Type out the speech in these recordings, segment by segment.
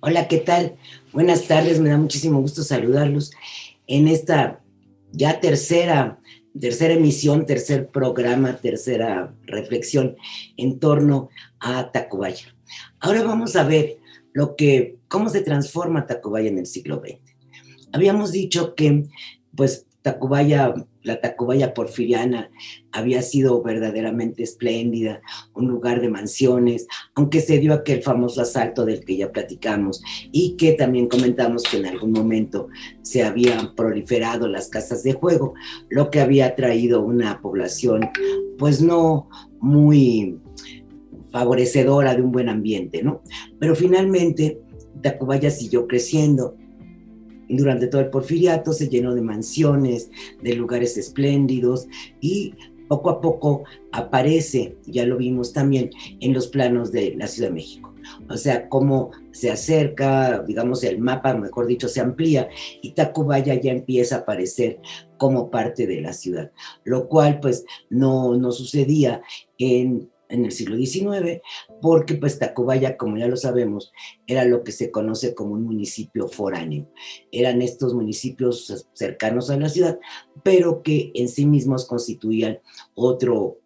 Hola, ¿qué tal? Buenas tardes, me da muchísimo gusto saludarlos en esta ya tercera emisión, tercer programa, tercera reflexión en torno a Tacubaya. Ahora vamos a ver cómo se transforma Tacubaya en el siglo XX. Habíamos dicho que, pues, la Tacubaya porfiriana había sido verdaderamente espléndida, un lugar de mansiones, aunque se dio aquel famoso asalto del que ya platicamos y que también comentamos que en algún momento se habían proliferado las casas de juego, lo que había traído una población, pues no muy favorecedora de un buen ambiente, ¿no? Pero finalmente Tacubaya siguió creciendo. Durante todo el porfiriato se llenó de mansiones, de lugares espléndidos y poco a poco aparece, ya lo vimos también, en los planos de la Ciudad de México. O sea, cómo se acerca, digamos, el mapa, mejor dicho, se amplía y Tacubaya ya empieza a aparecer como parte de la ciudad, lo cual pues no sucedía en el siglo XIX, porque pues Tacubaya, como ya lo sabemos, era lo que se conoce como un municipio foráneo. Eran estos municipios cercanos a la ciudad, pero que en sí mismos constituían otro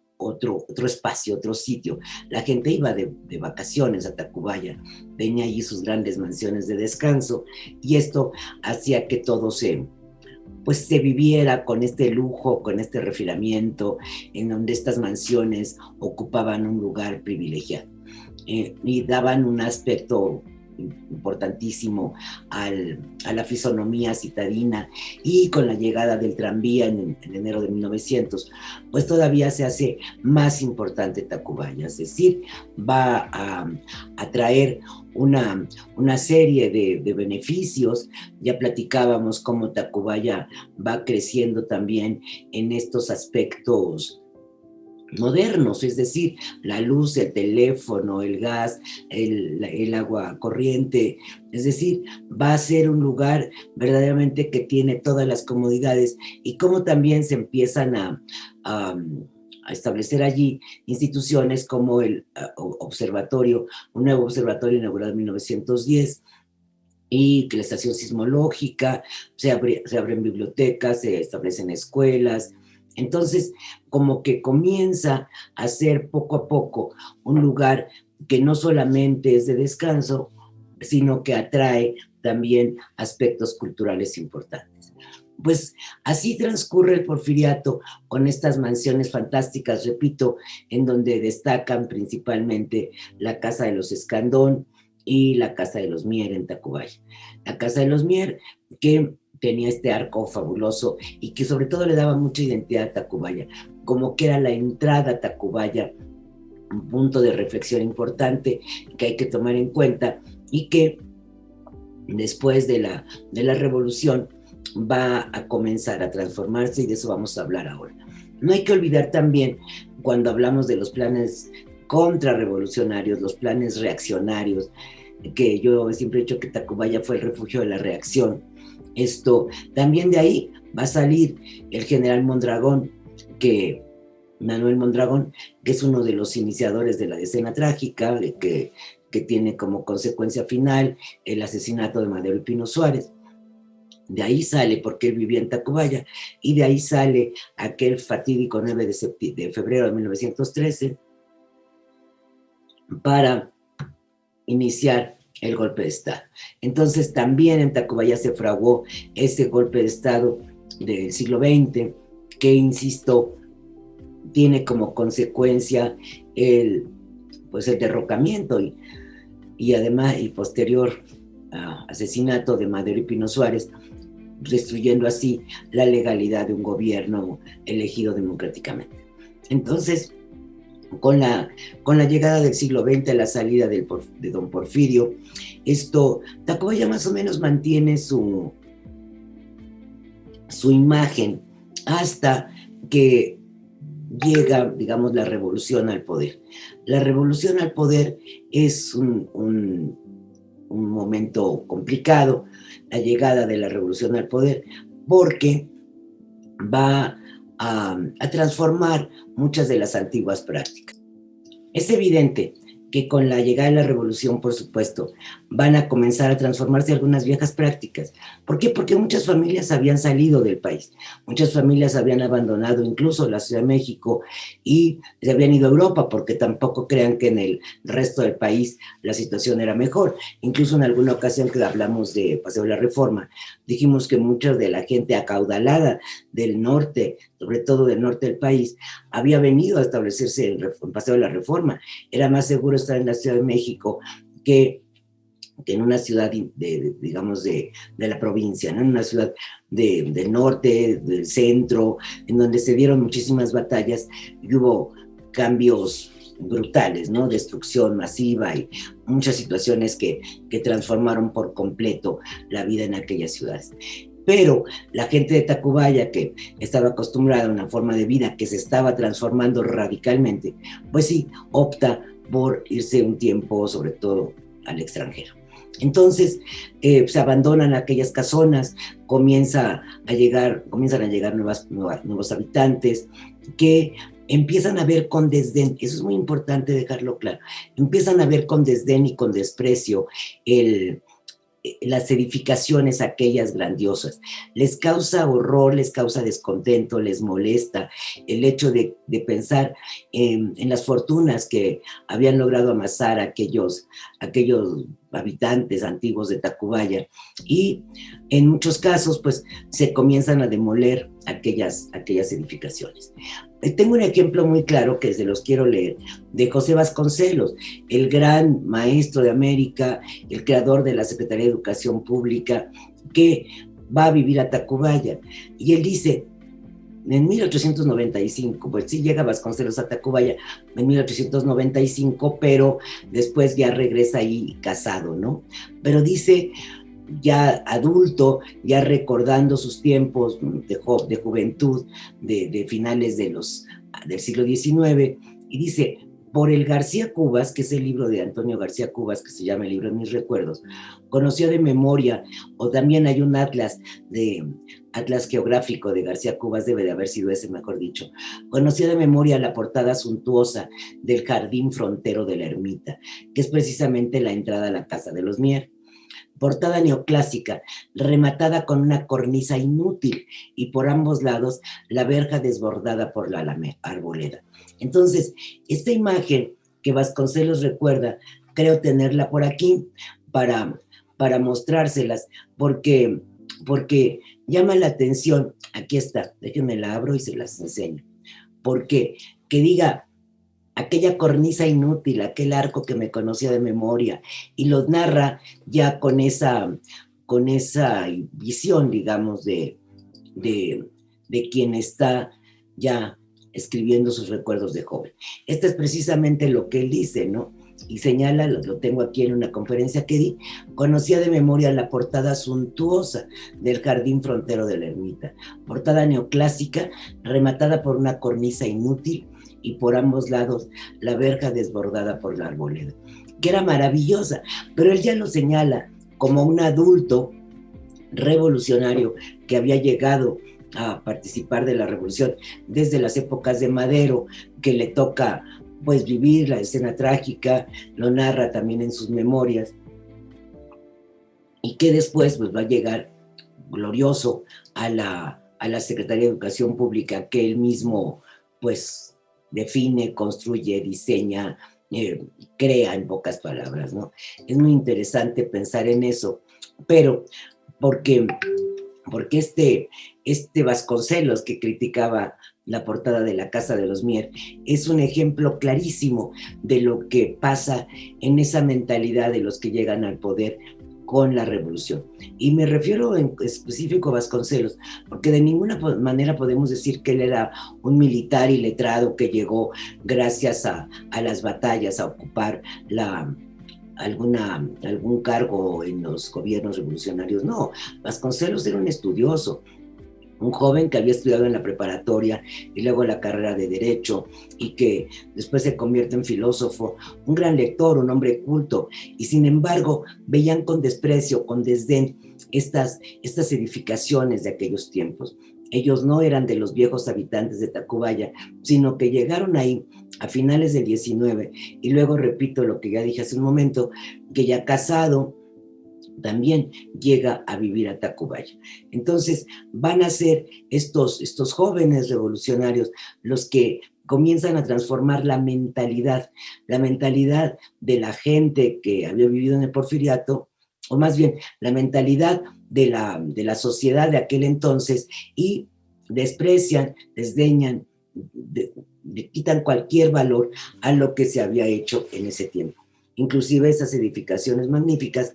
espacio, otro sitio. La gente iba de vacaciones a Tacubaya, tenía allí sus grandes mansiones de descanso y esto hacía que todo se viviera con este lujo, con este refinamiento, en donde estas mansiones ocupaban un lugar privilegiado y daban un aspecto importantísimo a la fisonomía citadina, y con la llegada del tranvía en enero de 1900, pues todavía se hace más importante Tacubaya, es decir, va a traer una serie de beneficios. Ya platicábamos cómo Tacubaya va creciendo también en estos aspectos modernos, es decir, la luz, el teléfono, el gas, el agua corriente, es decir, va a ser un lugar verdaderamente que tiene todas las comodidades, y cómo también se empiezan a, a establecer allí instituciones como el observatorio, un nuevo observatorio inaugurado en 1910, y que la estación sismológica, se abren bibliotecas, se establecen escuelas. Entonces, como que comienza a ser poco a poco un lugar que no solamente es de descanso, sino que atrae también aspectos culturales importantes. Pues así transcurre el porfiriato, con estas mansiones fantásticas, repito, en donde destacan principalmente la Casa de los Escandón y la Casa de los Mier en Tacubaya. La Casa de los Mier, que tenía este arco fabuloso y que sobre todo le daba mucha identidad a Tacubaya, como que era la entrada a Tacubaya, un punto de reflexión importante que hay que tomar en cuenta, y que después de la revolución va a comenzar a transformarse, y de eso vamos a hablar ahora. No hay que olvidar también, cuando hablamos de los planes contrarrevolucionarios, los planes reaccionarios, que yo siempre he dicho que Tacubaya fue el refugio de la reacción. Esto, también de ahí va a salir el general Mondragón, Manuel Mondragón, que es uno de los iniciadores de la decena trágica, que tiene como consecuencia final el asesinato de Madero y Pino Suárez. De ahí sale, porque él vivía en Tacubaya, y de ahí sale aquel fatídico 9 de febrero de 1913 para iniciar el golpe de Estado. Entonces también en Tacubaya se fraguó ese golpe de Estado del siglo XX, que, insisto, tiene como consecuencia el derrocamiento y además el posterior asesinato de Madero y Pino Suárez, destruyendo así la legalidad de un gobierno elegido democráticamente. Entonces, con la llegada del siglo XX, la salida de don Porfirio, Tacubaya más o menos mantiene su imagen hasta que llega, digamos, la revolución al poder. La revolución al poder es un momento complicado, la llegada de la revolución al poder, porque va a transformar muchas de las antiguas prácticas. Es evidente que con la llegada de la revolución, por supuesto, van a comenzar a transformarse algunas viejas prácticas. ¿Por qué? Porque muchas familias habían salido del país, muchas familias habían abandonado incluso la Ciudad de México y se habían ido a Europa, porque tampoco crean que en el resto del país la situación era mejor. Incluso en alguna ocasión que hablamos de Paseo de la Reforma, dijimos que mucha de la gente acaudalada del norte, sobre todo del norte del país, había venido a establecerse en Paseo de la Reforma. Era más seguro estar en la Ciudad de México que en una ciudad, digamos, de la provincia, ¿no? En una ciudad del norte, del centro, en donde se dieron muchísimas batallas y hubo cambios brutales, ¿no? Destrucción masiva y muchas situaciones que transformaron por completo la vida en aquellas ciudades. Pero la gente de Tacubaya, que estaba acostumbrada a una forma de vida que se estaba transformando radicalmente, pues sí, opta por irse un tiempo, sobre todo, al extranjero. Entonces, se abandonan aquellas casonas, comienzan a llegar nuevos habitantes que empiezan a ver con desdén, eso es muy importante dejarlo claro, empiezan a ver con desdén y con desprecio las edificaciones aquellas grandiosas. Les causa horror, les causa descontento, les molesta el hecho de pensar en las fortunas que habían logrado amasar aquellos habitantes antiguos de Tacubaya, y en muchos casos pues se comienzan a demoler aquellas edificaciones. Tengo un ejemplo muy claro que se los quiero leer, de José Vasconcelos, el gran maestro de América, el creador de la Secretaría de Educación Pública, que va a vivir a Tacubaya. Y él dice, en 1895, pues sí llega Vasconcelos a Tacubaya en 1895, pero después ya regresa ahí casado, ¿no? Pero dice, ya adulto, ya recordando sus tiempos de juventud, de finales del siglo XIX, y dice, por el García Cubas, que es el libro de Antonio García Cubas, que se llama El libro de mis recuerdos, conoció de memoria, o también hay un atlas geográfico de García Cubas, debe de haber sido ese, mejor dicho, conoció de memoria la portada suntuosa del jardín frontero de la ermita, que es precisamente la entrada a la casa de los Mier. Portada neoclásica, rematada con una cornisa inútil y por ambos lados la verja desbordada por la arboleda. Entonces, esta imagen que Vasconcelos recuerda, creo tenerla por aquí para mostrárselas, porque llama la atención. Aquí está, déjenme la abro y se las enseño. Porque que diga aquella cornisa inútil, aquel arco que me conocía de memoria, y los narra ya con esa visión, digamos, de quien está ya escribiendo sus recuerdos de joven. Este es precisamente lo que él dice, ¿no? Y señala, lo tengo aquí en una conferencia que di, conocía de memoria la portada suntuosa del jardín frontero de la ermita, portada neoclásica, rematada por una cornisa inútil, y por ambos lados la verja desbordada por la arboleda, que era maravillosa, pero él ya lo señala como un adulto revolucionario que había llegado a participar de la revolución desde las épocas de Madero, que le toca pues vivir la escena trágica, lo narra también en sus memorias, y que después pues va a llegar glorioso a la Secretaría de Educación Pública, que él mismo pues define, construye, diseña, crea, en pocas palabras, ¿no? Es muy interesante pensar en eso, pero porque este Vasconcelos, que criticaba la portada de la Casa de los Mier, es un ejemplo clarísimo de lo que pasa en esa mentalidad de los que llegan al poder con la revolución. Y me refiero en específico a Vasconcelos, porque de ninguna manera podemos decir que él era un militar iletrado que llegó gracias a las batallas, a ocupar algún cargo en los gobiernos revolucionarios. No, Vasconcelos era un estudioso, un joven que había estudiado en la preparatoria y luego la carrera de Derecho, y que después se convierte en filósofo, un gran lector, un hombre culto, y sin embargo veían con desprecio, con desdén estas edificaciones de aquellos tiempos. Ellos no eran de los viejos habitantes de Tacubaya, sino que llegaron ahí a finales del 19, y luego repito lo que ya dije hace un momento, que ya casado también llega a vivir a Tacubaya. Entonces van a ser estos jóvenes revolucionarios los que comienzan a transformar la mentalidad de la gente que había vivido en el Porfiriato, o más bien la mentalidad de la sociedad de aquel entonces, y desprecian, desdeñan, le quitan cualquier valor a lo que se había hecho en ese tiempo. Inclusive esas edificaciones magníficas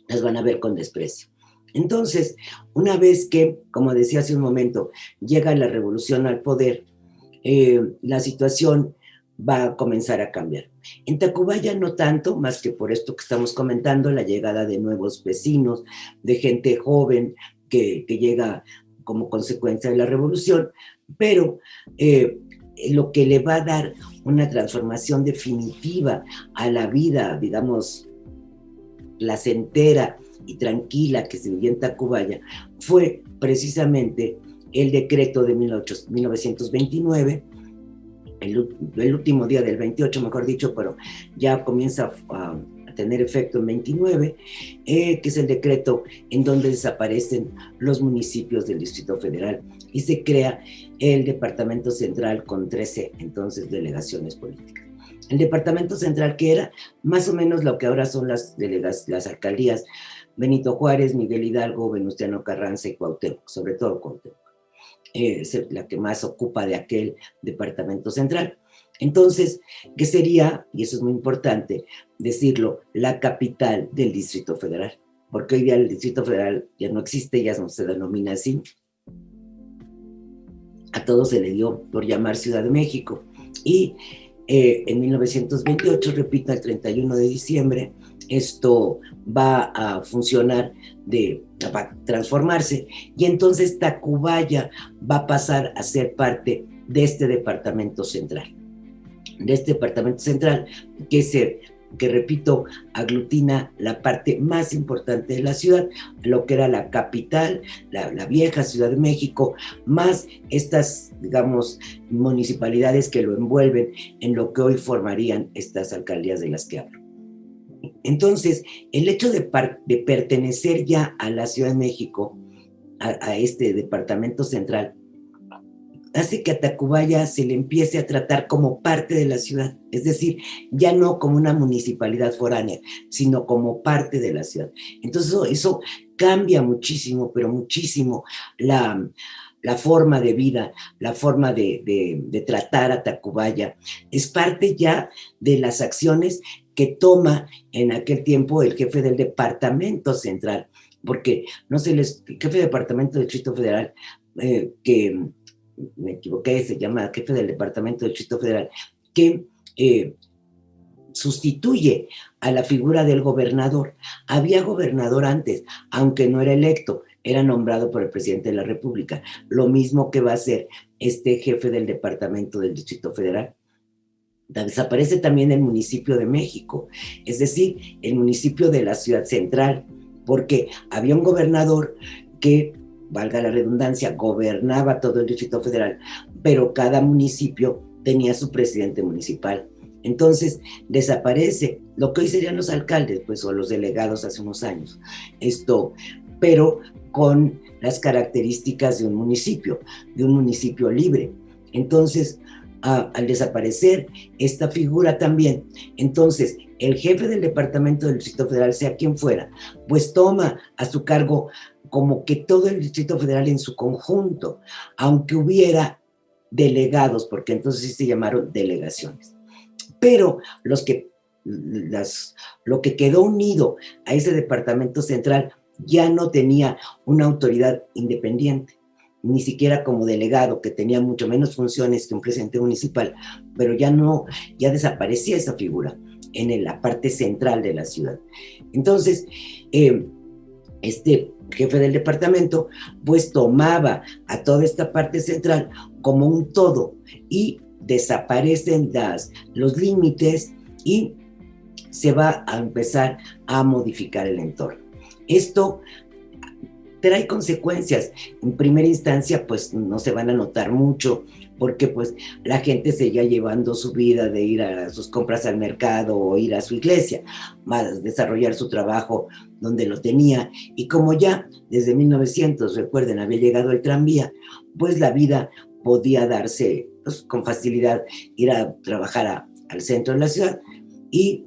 las van a ver con desprecio. Entonces, una vez que, como decía hace un momento, llega la revolución al poder, la situación va a comenzar a cambiar. En Tacubaya no tanto, más que por esto que estamos comentando, la llegada de nuevos vecinos, de gente joven que llega como consecuencia de la revolución, pero lo que le va a dar una transformación definitiva a la vida, digamos, placentera y tranquila que se vivía en Tacubaya, fue precisamente el decreto de 1929, el último día del 28, mejor dicho, pero ya comienza a tener efecto en 29, que es el decreto en donde desaparecen los municipios del Distrito Federal y se crea el Departamento Central con 13 entonces delegaciones políticas. El Departamento Central, que era más o menos lo que ahora son las alcaldías Benito Juárez, Miguel Hidalgo, Venustiano Carranza y Cuauhtémoc, sobre todo Cuauhtémoc, es la que más ocupa de aquel Departamento Central. Entonces, ¿qué sería? Y eso es muy importante decirlo, la capital del Distrito Federal, porque hoy día el Distrito Federal ya no existe, ya no se denomina así. A todo se le dio por llamar Ciudad de México. Y en 1928, repito, el 31 de diciembre, esto va a funcionar, va a transformarse, y entonces Tacubaya va a pasar a ser parte de este Departamento Central. De este Departamento Central que repito, aglutina la parte más importante de la ciudad, lo que era la capital, la vieja Ciudad de México, más estas, digamos, municipalidades que lo envuelven en lo que hoy formarían estas alcaldías de las que hablo. Entonces, el hecho de pertenecer ya a la Ciudad de México, a este Departamento Central, hace que a Tacubaya se le empiece a tratar como parte de la ciudad, es decir, ya no como una municipalidad foránea, sino como parte de la ciudad. Entonces eso cambia muchísimo, pero muchísimo la forma de vida, la forma de tratar a Tacubaya. Es parte ya de las acciones que toma en aquel tiempo el jefe del Departamento Central, porque el jefe del Departamento del Distrito Federal, que me equivoqué, se llama jefe del Departamento del Distrito Federal, que sustituye a la figura del gobernador. Había gobernador antes, aunque no era electo, era nombrado por el presidente de la República. Lo mismo que va a ser este jefe del Departamento del Distrito Federal. Desaparece también el municipio de México, es decir, el municipio de la ciudad central, porque había un gobernador que, valga la redundancia, gobernaba todo el Distrito Federal, pero cada municipio tenía su presidente municipal. Entonces desaparece lo que hoy serían los alcaldes, pues, o los delegados hace unos años. Pero con las características de un municipio libre. Entonces, al desaparecer esta figura también, entonces el jefe del Departamento del Distrito Federal, sea quien fuera, pues toma a su cargo como que todo el Distrito Federal en su conjunto, aunque hubiera delegados, porque entonces sí se llamaron delegaciones. Pero lo que quedó unido a ese Departamento Central ya no tenía una autoridad independiente, ni siquiera como delegado, que tenía mucho menos funciones que un presidente municipal, pero ya desaparecía esa figura en la parte central de la ciudad. Entonces, este jefe del departamento pues tomaba a toda esta parte central como un todo y desaparecen los límites y se va a empezar a modificar el entorno. Esto trae consecuencias. En primera instancia, pues no se van a notar mucho, porque pues la gente seguía llevando su vida de ir a sus compras al mercado o ir a su iglesia, más desarrollar su trabajo donde lo tenía. Y como ya desde 1900, recuerden, había llegado el tranvía, pues la vida podía darse pues, con facilidad, ir a trabajar al centro de la ciudad y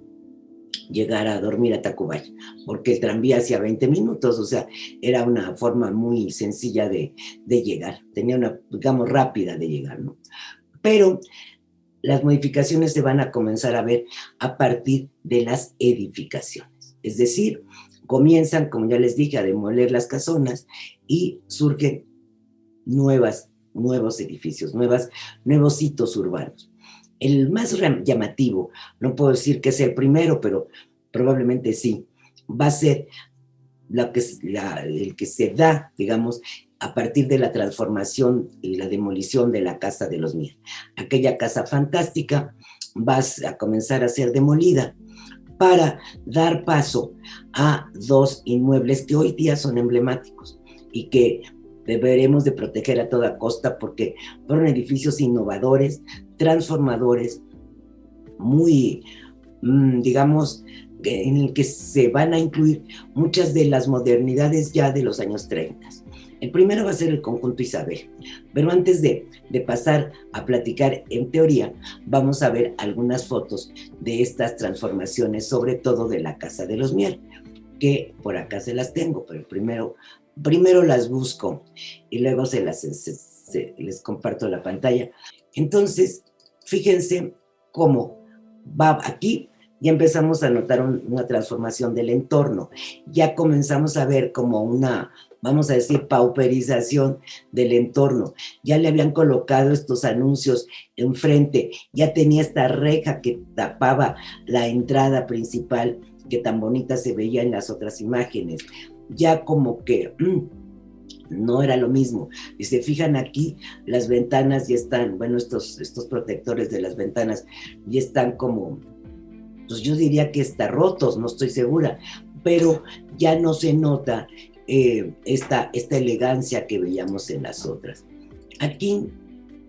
llegar a dormir a Tacubaya, porque el tranvía hacía 20 minutos, o sea, era una forma muy sencilla de llegar, tenía una, digamos, rápida de llegar, ¿no? Pero las modificaciones se van a comenzar a ver a partir de las edificaciones, es decir, comienzan, como ya les dije, a demoler las casonas y surgen nuevos edificios, nuevos hitos urbanos. El más llamativo, no puedo decir que es el primero, pero probablemente sí, va a ser el que se da, digamos, a partir de la transformación y la demolición de la Casa de los Mier. Aquella casa fantástica va a comenzar a ser demolida para dar paso a dos inmuebles que hoy día son emblemáticos y que deberemos de proteger a toda costa porque fueron edificios innovadores, transformadores, muy, digamos, en el que se van a incluir muchas de las modernidades ya de los años 30. El primero va a ser el conjunto Isabel, pero antes de pasar a platicar en teoría, vamos a ver algunas fotos de estas transformaciones, sobre todo de la Casa de los Mier, que por acá se las tengo, pero primero las busco y luego les comparto la pantalla. Entonces, fíjense cómo va aquí. Ya empezamos a notar una transformación del entorno, ya comenzamos a ver como una, vamos a decir, pauperización del entorno, ya le habían colocado estos anuncios enfrente, ya tenía esta reja que tapaba la entrada principal, que tan bonita se veía en las otras imágenes, ya como que no era lo mismo. Y se fijan aquí, las ventanas ya están, bueno, estos protectores de las ventanas ya están como, pues yo diría que está rotos, no estoy segura, pero ya no se nota esta elegancia que veíamos en las otras. Aquí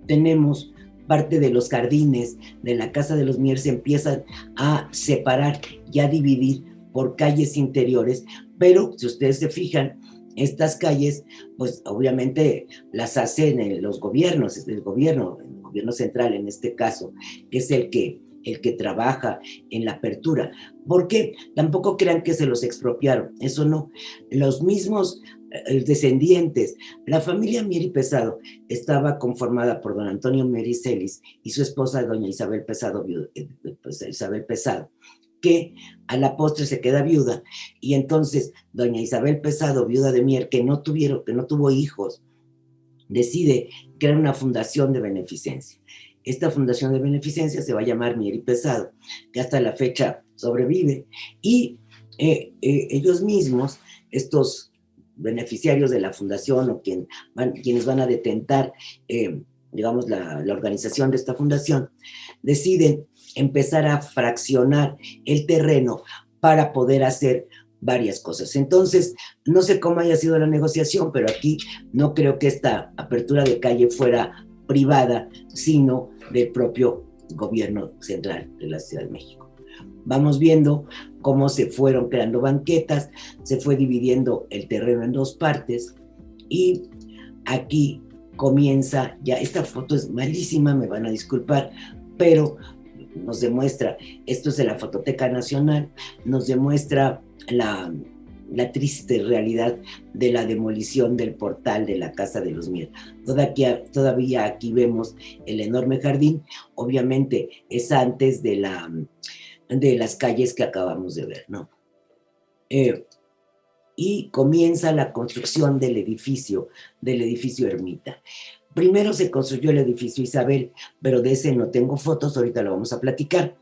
tenemos parte de los jardines de la Casa de los Mier, se empiezan a separar y a dividir por calles interiores, pero si ustedes se fijan, estas calles, pues obviamente las hacen los gobiernos, el gobierno central en este caso, que es el que trabaja en la apertura, porque tampoco crean que se los expropiaron, eso no, los mismos descendientes, la familia Mier y Pesado estaba conformada por don Antonio Mier y Celis y su esposa doña Isabel Pesado, Isabel Pesado, que a la postre se queda viuda, y entonces doña Isabel Pesado, viuda de Mier, que no tuvo hijos, decide crear una fundación de beneficencia. Esta fundación de beneficencia se va a llamar Mier y Pesado, que hasta la fecha sobrevive, y ellos mismos, estos beneficiarios de la fundación o quienes van a detentar, digamos, la organización de esta fundación, deciden empezar a fraccionar el terreno para poder hacer varias cosas. Entonces, no sé cómo haya sido la negociación, pero aquí no creo que esta apertura de calle fuera privada, sino del propio gobierno central de la Ciudad de México. Vamos viendo cómo se fueron creando banquetas, se fue dividiendo el terreno en dos partes y aquí comienza, ya esta foto es malísima, me van a disculpar, pero nos demuestra, esto es de la Fototeca Nacional, nos demuestra la triste realidad de la demolición del portal de la Casa de los Mier. Todavía aquí vemos el enorme jardín, obviamente es antes de las calles que acabamos de ver, ¿no? Y comienza la construcción del edificio Ermita. Primero se construyó el edificio Isabel, pero de ese no tengo fotos, ahorita lo vamos a platicar.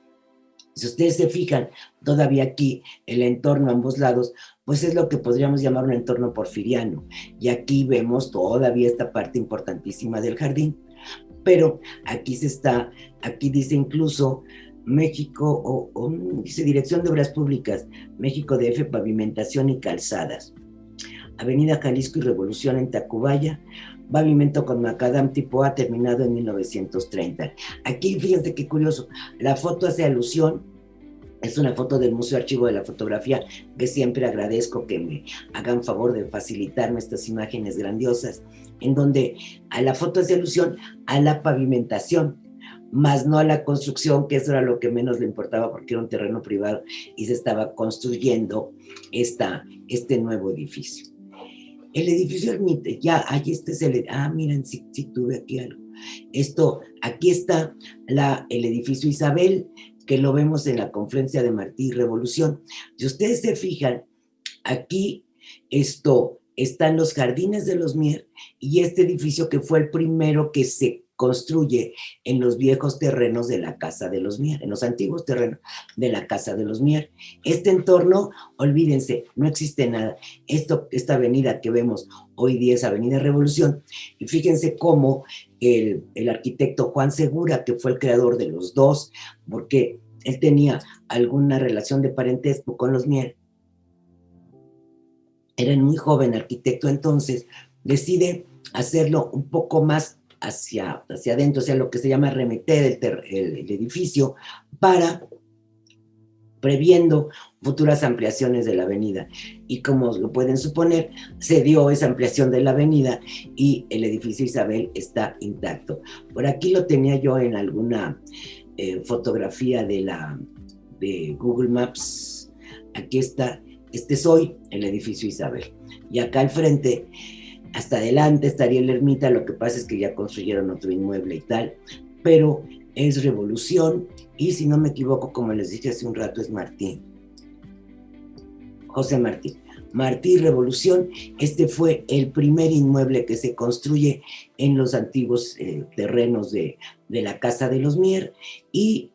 Si ustedes se fijan, todavía aquí el entorno a ambos lados, pues es lo que podríamos llamar un entorno porfiriano. Y aquí vemos todavía esta parte importantísima del jardín. Pero aquí dice incluso México, dice Dirección de Obras Públicas, México DF, Pavimentación y Calzadas. Avenida Jalisco y Revolución en Tacubaya, pavimento con macadam tipo A, terminado en 1930. Aquí, fíjense qué curioso, la foto hace alusión, es una foto del Museo Archivo de la Fotografía, que siempre agradezco que me hagan favor de facilitarme estas imágenes grandiosas, en donde a la foto hace alusión a la pavimentación, más no a la construcción, que eso era lo que menos le importaba porque era un terreno privado y se estaba construyendo este nuevo edificio. El edificio Ermita, ya, ahí este es el, miren, sí, sí tuve aquí algo. Aquí está el edificio Isabel, que lo vemos en la Confluencia de Martí y Revolución. Si ustedes se fijan, aquí están los jardines de los Mier y este edificio que fue el primero que se construye en los viejos terrenos de la Casa de los Mier, en los antiguos terrenos de la Casa de los Mier. Este entorno, olvídense, no existe nada. Esta avenida que vemos hoy día es Avenida Revolución, y fíjense cómo el arquitecto Juan Segura, que fue el creador de los dos, porque él tenía alguna relación de parentesco con los Mier, era muy joven arquitecto, entonces decide hacerlo un poco más hacia adentro, o sea, lo que se llama remeter el edificio para previendo futuras ampliaciones de la avenida. Y como lo pueden suponer, se dio esa ampliación de la avenida y el edificio Isabel está intacto. Por aquí lo tenía yo en alguna fotografía de Google Maps. Aquí está, este es hoy el edificio Isabel. Y acá al frente, hasta adelante estaría la ermita, lo que pasa es que ya construyeron otro inmueble y tal, pero es Revolución, y si no me equivoco, como les dije hace un rato, es Martí. José Martí. Martí Revolución, este fue el primer inmueble que se construye en los antiguos terrenos de la Casa de los Mier, y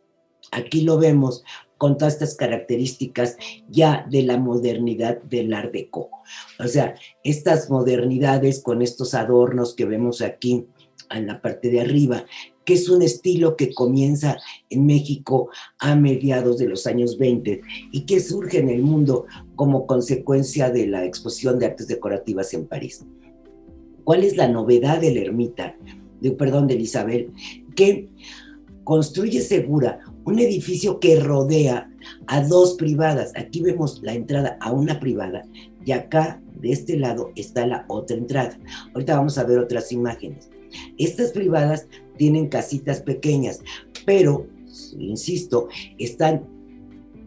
aquí lo vemos con todas estas características ya de la modernidad del Art Deco. O sea, estas modernidades con estos adornos que vemos aquí en la parte de arriba, que es un estilo que comienza en México a mediados de los años 20 y que surge en el mundo como consecuencia de la exposición de artes decorativas en París. ¿Cuál es la novedad de la ermita, de Isabel? Que construye Segura un edificio que rodea a dos privadas. Aquí vemos la entrada a una privada y acá, de este lado, está la otra entrada. Ahorita vamos a ver otras imágenes. Estas privadas tienen casitas pequeñas, pero, insisto, están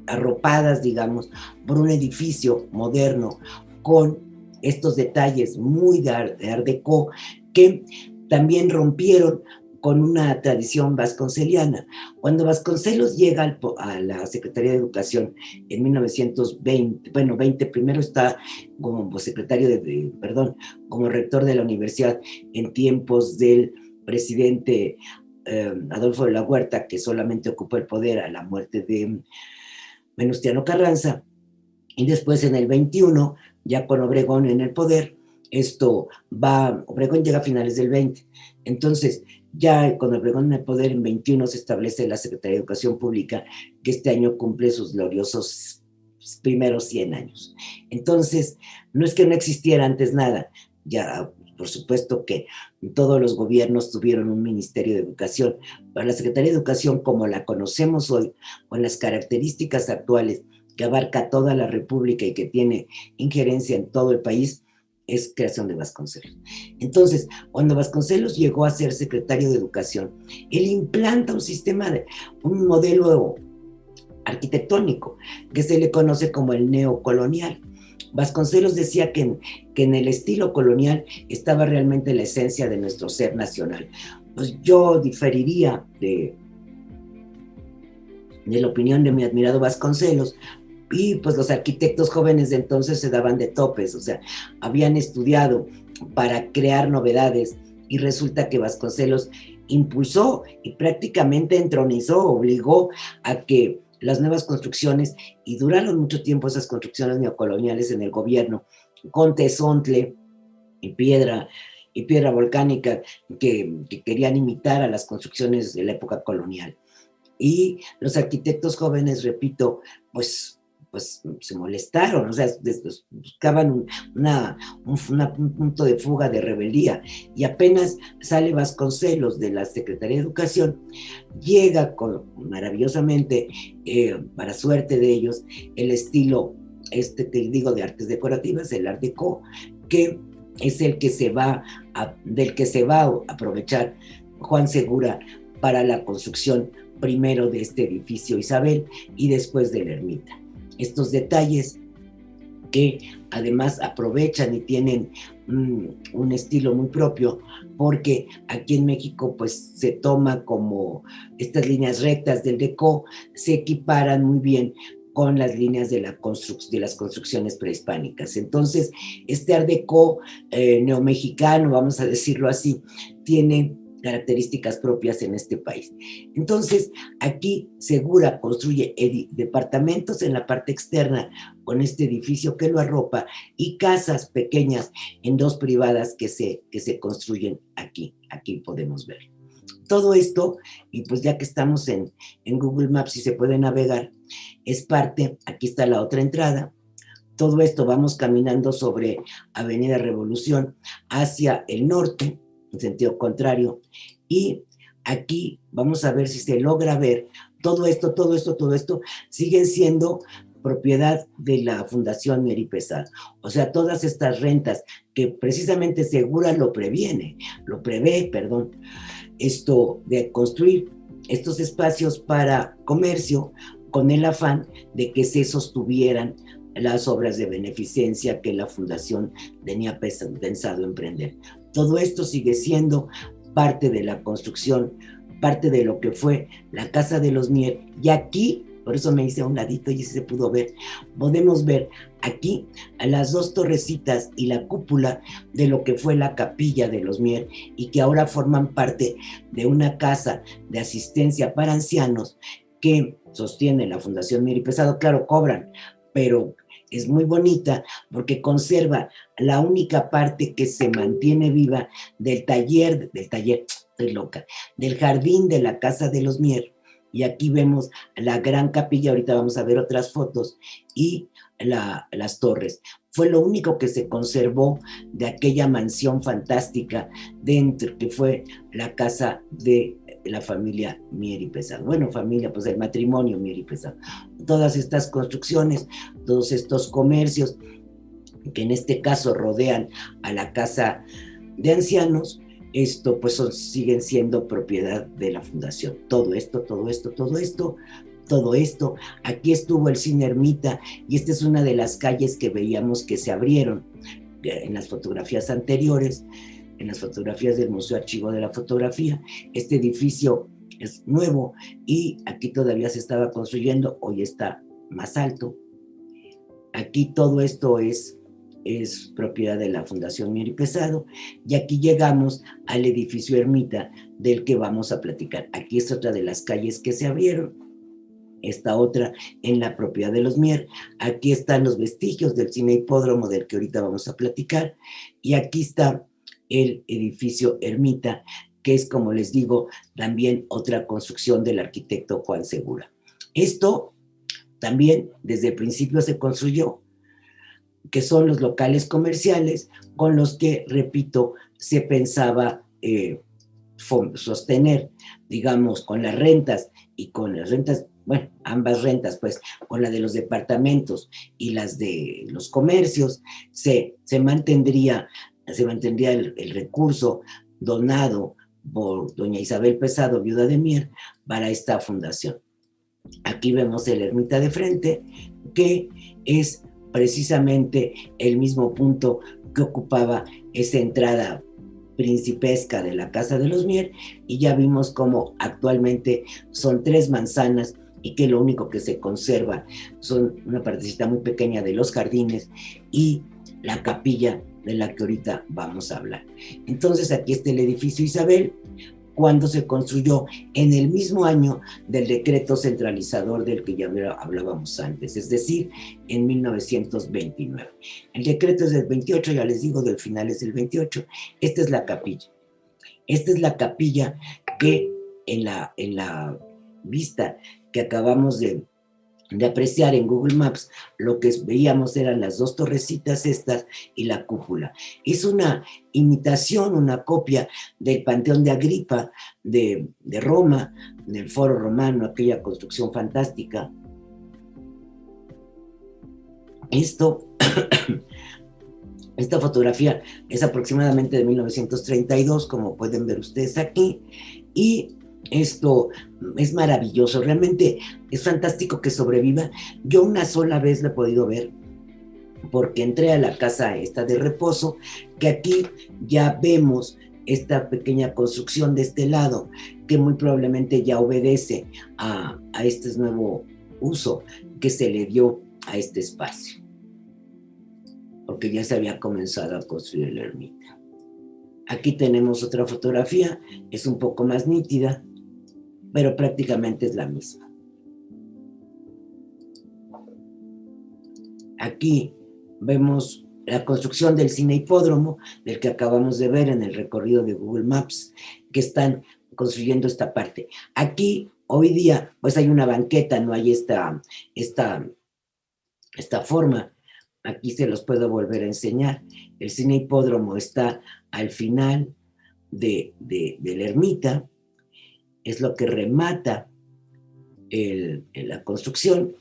arropadas, digamos, por un edificio moderno con estos detalles muy de Art Deco que también rompieron con una tradición vasconceliana. Cuando Vasconcelos llega a la Secretaría de Educación en 1920, bueno, 20, primero está como secretario como rector de la universidad en tiempos del presidente Adolfo de la Huerta, que solamente ocupó el poder a la muerte de Venustiano Carranza, y después en el 21, ya con Obregón en el poder, Obregón llega a finales del 20, entonces ya con Obregón en el poder, en 21 se establece la Secretaría de Educación Pública, que este año cumple sus gloriosos primeros 100 años. Entonces, no es que no existiera antes nada, ya por supuesto que todos los gobiernos tuvieron un Ministerio de Educación, pero la Secretaría de Educación, como la conocemos hoy, con las características actuales, que abarca toda la República y que tiene injerencia en todo el país, es creación de Vasconcelos. Entonces, cuando Vasconcelos llegó a ser secretario de Educación, él implanta un modelo arquitectónico que se le conoce como el neocolonial. Vasconcelos decía que en el estilo colonial estaba realmente la esencia de nuestro ser nacional. Pues yo diferiría de la opinión de mi admirado Vasconcelos, y pues los arquitectos jóvenes de entonces se daban de topes, o sea, habían estudiado para crear novedades, y resulta que Vasconcelos impulsó y prácticamente entronizó, obligó a que las nuevas construcciones, y duraron mucho tiempo esas construcciones neocoloniales en el gobierno, con tesontle y piedra volcánica, que querían imitar a las construcciones de la época colonial. Y los arquitectos jóvenes, repito, pues pues se molestaron, o sea, buscaban un punto de fuga, de rebeldía, y apenas sale Vasconcelos de la Secretaría de Educación, llega maravillosamente, para suerte de ellos, el estilo, que digo, de artes decorativas, el Art Deco, que es del que se va a aprovechar Juan Segura para la construcción primero de este edificio Isabel y después de la ermita. Estos detalles que además aprovechan y tienen un estilo muy propio, porque aquí en México pues se toma como estas líneas rectas del Deco, se equiparan muy bien con las líneas de las construcciones prehispánicas. Entonces, este Art Deco neomexicano, vamos a decirlo así, tiene características propias en este país. Entonces, aquí Segura construye departamentos en la parte externa con este edificio que lo arropa y casas pequeñas en dos privadas que se construyen aquí podemos ver. Todo esto, y pues ya que estamos en Google Maps y se puede navegar, es parte, aquí está la otra entrada. Todo esto vamos caminando sobre Avenida Revolución hacia el norte, en sentido contrario, y aquí vamos a ver si se logra ver todo esto siguen siendo propiedad de la Fundación Mier y Pesado. O sea, todas estas rentas que precisamente Segura lo prevé, esto de construir estos espacios para comercio con el afán de que se sostuvieran las obras de beneficencia que la Fundación tenía pensado emprender. Todo esto sigue siendo parte de la construcción, parte de lo que fue la Casa de los Mier. Y aquí, por eso me hice a un ladito y se pudo ver, podemos ver aquí a las dos torrecitas y la cúpula de lo que fue la capilla de los Mier y que ahora forman parte de una casa de asistencia para ancianos que sostiene la Fundación Mier y Pesado. Claro, cobran, pero es muy bonita porque conserva la única parte que se mantiene viva del taller, estoy loca, del jardín de la Casa de los Mier. Y aquí vemos la gran capilla, ahorita vamos a ver otras fotos, y las torres. Fue lo único que se conservó de aquella mansión fantástica dentro, que fue la casa de la familia Mier y Pesado. Bueno, familia, pues el matrimonio Mier y Pesado. Todas estas construcciones, todos estos comercios, que en este caso rodean a la casa de ancianos, esto pues siguen siendo propiedad de la fundación. Todo esto, aquí estuvo el Cine Ermita y esta es una de las calles que veíamos que se abrieron en las fotografías anteriores, en las fotografías del Museo Archivo de la Fotografía. Este edificio es nuevo y aquí todavía se estaba construyendo, hoy está más alto. Aquí todo esto es propiedad de la Fundación Mier y Pesado, y aquí llegamos al edificio Ermita del que vamos a platicar. Aquí es otra de las calles que se abrieron, esta otra en la propiedad de los Mier. Aquí están los vestigios del cine hipódromo del que ahorita vamos a platicar, y aquí está el edificio Ermita, que es, como les digo, también otra construcción del arquitecto Juan Segura. Esto también desde el principio se construyó, que son los locales comerciales con los que, repito, se pensaba sostener, digamos, con las rentas y con las rentas, bueno, ambas rentas, pues, con la de los departamentos y las de los comercios, se mantendría el recurso donado por doña Isabel Pesado, viuda de Mier, para esta fundación. Aquí vemos el Ermita de frente, que es precisamente el mismo punto que ocupaba esa entrada principesca de la Casa de los Mier, y ya vimos cómo actualmente son 3 manzanas y que lo único que se conserva son una partecita muy pequeña de los jardines y la capilla de la que ahorita vamos a hablar. Entonces aquí está el edificio Isabel, cuando se construyó en el mismo año del decreto centralizador del que ya hablábamos antes, es decir, en 1929. El decreto es del 28, ya les digo, del final es del 28. Esta es la capilla. Esta es la capilla que en la vista que acabamos de de apreciar en Google Maps, lo que veíamos eran las dos torrecitas estas y la cúpula. Es una imitación, una copia del Panteón de Agripa de Roma, del Foro Romano, aquella construcción fantástica. Esta fotografía es aproximadamente de 1932, como pueden ver ustedes aquí, y esto es maravilloso, realmente es fantástico que sobreviva. Yo una sola vez lo he podido ver, porque entré a la casa esta de reposo, que aquí ya vemos esta pequeña construcción de este lado, que muy probablemente ya obedece a este nuevo uso que se le dio a este espacio, porque ya se había comenzado a construir la ermita. Aquí tenemos otra fotografía, es un poco más nítida, pero prácticamente es la misma. Aquí vemos la construcción del cine hipódromo, del que acabamos de ver en el recorrido de Google Maps, que están construyendo esta parte. Aquí, hoy día, pues hay una banqueta, no hay esta forma. Aquí se los puedo volver a enseñar. El cine hipódromo está al final de la ermita, es lo que remata la construcción.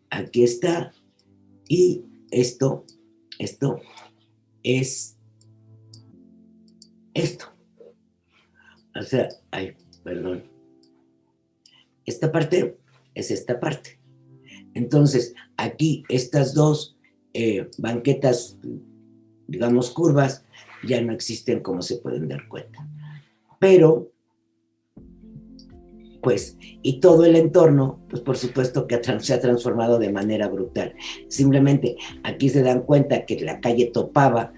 Aquí está, y esto es esto. O sea, ay, perdón. Esta parte es esta parte. Entonces, aquí estas dos banquetas, digamos, curvas, ya no existen, como se pueden dar cuenta. Pero, pues, y todo el entorno, pues por supuesto que se ha transformado de manera brutal. Simplemente aquí se dan cuenta que la calle topaba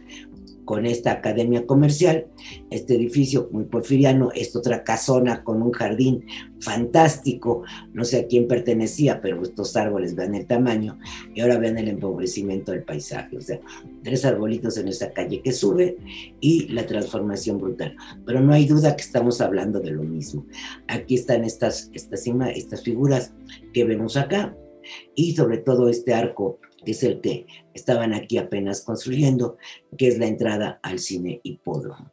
con esta academia comercial, este edificio muy porfiriano, esta otra casona con un jardín fantástico, no sé a quién pertenecía, pero estos árboles, vean el tamaño, y ahora vean el empobrecimiento del paisaje, o sea, 3 arbolitos en esa calle que sube y la transformación brutal. Pero no hay duda que estamos hablando de lo mismo. Aquí están estas figuras que vemos acá, y sobre todo este arco, que es el que estaban aquí apenas construyendo, que es la entrada al cine hipódromo.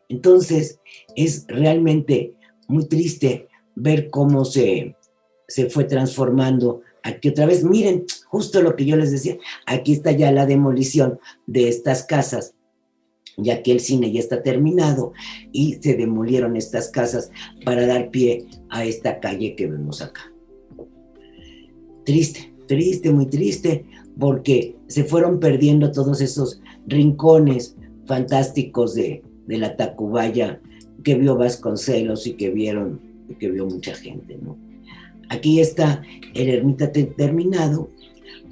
Entonces, es realmente muy triste ver cómo se fue transformando. Aquí otra vez, miren, justo lo que yo les decía, aquí está ya la demolición de estas casas, ya que el cine ya está terminado y se demolieron estas casas para dar pie a esta calle que vemos acá. Triste, triste, muy triste, porque se fueron perdiendo todos esos rincones fantásticos de la Tacubaya que vio Vasconcelos y que vio mucha gente, ¿no? Aquí está el ermita terminado,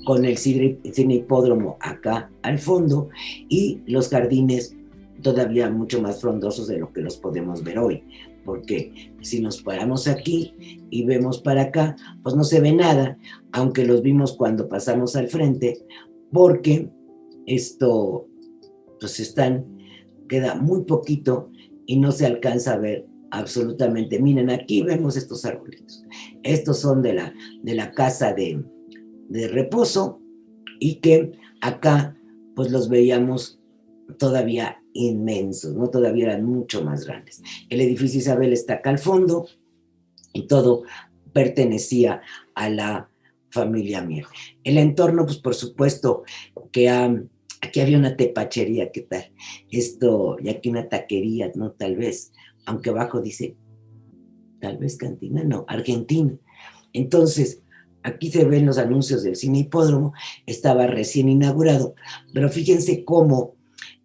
con el cine hipódromo acá al fondo, y los jardines todavía mucho más frondosos de lo que los podemos ver hoy, porque si nos paramos aquí y vemos para acá, pues no se ve nada, aunque los vimos cuando pasamos al frente, porque esto, pues queda muy poquito y no se alcanza a ver absolutamente. Miren, aquí vemos estos arbolitos. Estos son de la casa de reposo, y que acá pues los veíamos todavía inmensos, ¿no? Todavía eran mucho más grandes. El edificio Isabel está acá al fondo y todo pertenecía a la familia Mier. El entorno, pues por supuesto que aquí había una tepachería, ¿qué tal? Y aquí una taquería, ¿no? Tal vez, aunque abajo dice, tal vez cantina, no, Argentina. Entonces, aquí se ven los anuncios del cine hipódromo, estaba recién inaugurado, pero fíjense cómo,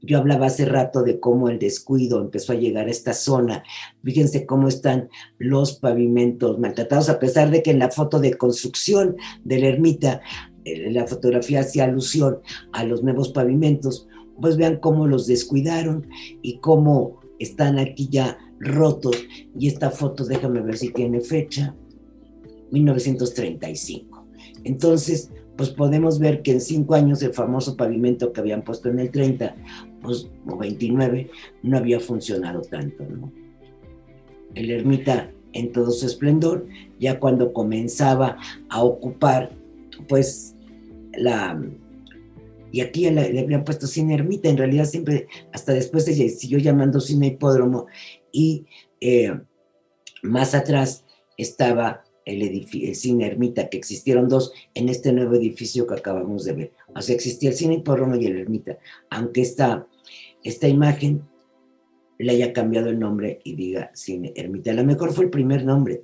yo hablaba hace rato de cómo el descuido empezó a llegar a esta zona, fíjense cómo están los pavimentos maltratados, a pesar de que en la foto de construcción de la ermita, la fotografía hacía alusión a los nuevos pavimentos, pues vean cómo los descuidaron y cómo están aquí ya rotos, y esta foto, déjame ver si tiene fecha, 1935. Entonces, pues podemos ver que en 5 años el famoso pavimento que habían puesto en el 30, pues, o 29, no había funcionado tanto, ¿no? El ermita en todo su esplendor, ya cuando comenzaba a ocupar pues, y aquí le habían puesto Cine Ermita, en realidad siempre, hasta después se siguió llamando Cine Hipódromo, y más atrás estaba el Cine Ermita, que existieron dos en este nuevo edificio que acabamos de ver. O sea, existía el Cine Hipódromo y el Ermita, aunque esta imagen le haya cambiado el nombre y diga Cine Ermita. A lo mejor fue el primer nombre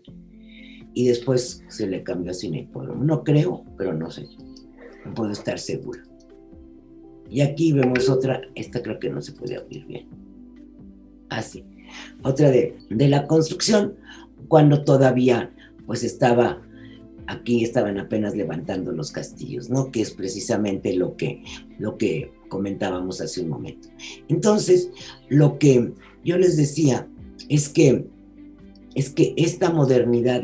y después se le cambió a Cine Hipódromo. No creo, pero no sé. No puedo estar seguro. Y aquí vemos otra, esta creo que no se puede abrir bien. Así. Otra de la construcción, cuando todavía pues aquí estaban apenas levantando los castillos, ¿no? Que es precisamente lo que comentábamos hace un momento. Entonces, lo que yo les decía es que esta modernidad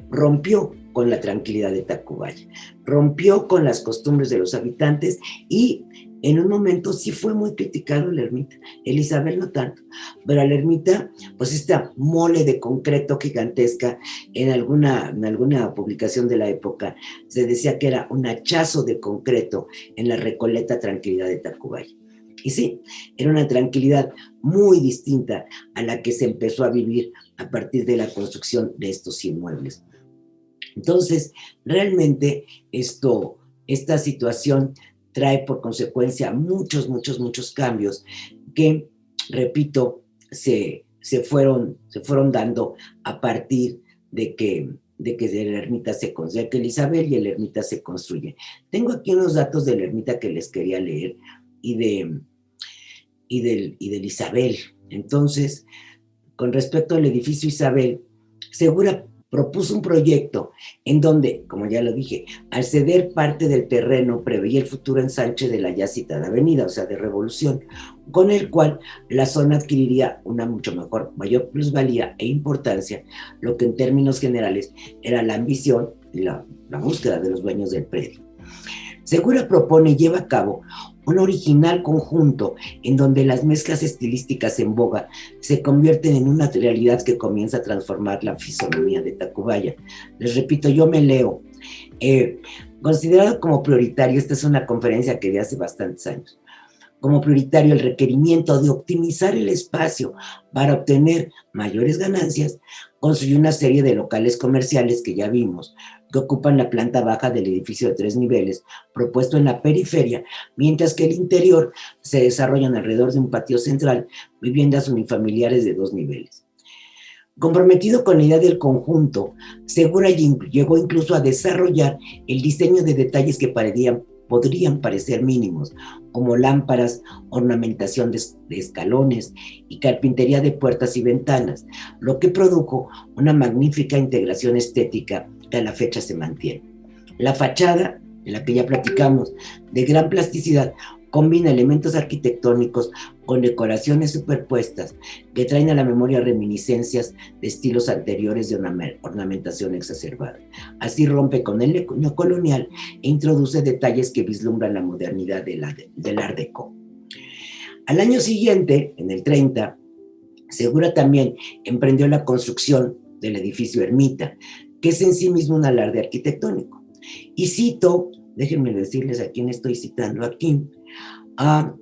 rompió con la tranquilidad de Tacubaya, rompió con las costumbres de los habitantes y en un momento sí fue muy criticado la ermita. El Isabel no tanto, pero a la ermita, pues esta mole de concreto gigantesca, en alguna publicación de la época, se decía que era un hachazo de concreto en la recoleta tranquilidad de Tacubaya. Y sí, era una tranquilidad muy distinta a la que se empezó a vivir a partir de la construcción de estos inmuebles. Entonces, realmente esta situación trae por consecuencia muchos cambios que, repito, se fueron dando a partir de que la ermita se construye, que el Isabel y el ermita se construye. Tengo aquí unos datos de la ermita que les quería leer y del Isabel. Entonces, con respecto al edificio Isabel, Segura propuso un proyecto en donde, como ya lo dije, al ceder parte del terreno preveía el futuro ensanche de la ya citada avenida, o sea, de Revolución, con el cual la zona adquiriría una mayor plusvalía e importancia, lo que en términos generales era la ambición y la búsqueda de los dueños del predio. Segura propone y lleva a cabo un original conjunto en donde las mezclas estilísticas en boga se convierten en una realidad que comienza a transformar la fisonomía de Tacubaya. Les repito, yo me leo. Considerado como prioritario, esta es una conferencia que di hace bastantes años, como prioritario el requerimiento de optimizar el espacio para obtener mayores ganancias, construyó una serie de locales comerciales que ya vimos, que ocupan la planta baja del edificio de 3 niveles, propuesto en la periferia, mientras que el interior se desarrollan alrededor de un patio central, viviendas unifamiliares de 2 niveles. Comprometido con la idea del conjunto, Segura llegó incluso a desarrollar el diseño de detalles que podrían parecer mínimos, como lámparas, ornamentación de escalones y carpintería de puertas y ventanas, lo que produjo una magnífica integración estética que a la fecha se mantiene. La fachada, de la que ya platicamos, de gran plasticidad, combina elementos arquitectónicos con decoraciones superpuestas que traen a la memoria reminiscencias de estilos anteriores de una ornamentación exacerbada. Así rompe con el neocolonial e introduce detalles que vislumbran la modernidad del Art Deco. Al año siguiente, en el 30, Segura también emprendió la construcción del edificio Ermita, que es en sí mismo un alarde arquitectónico. Y cito, déjenme decirles a quién estoy citando aquí, al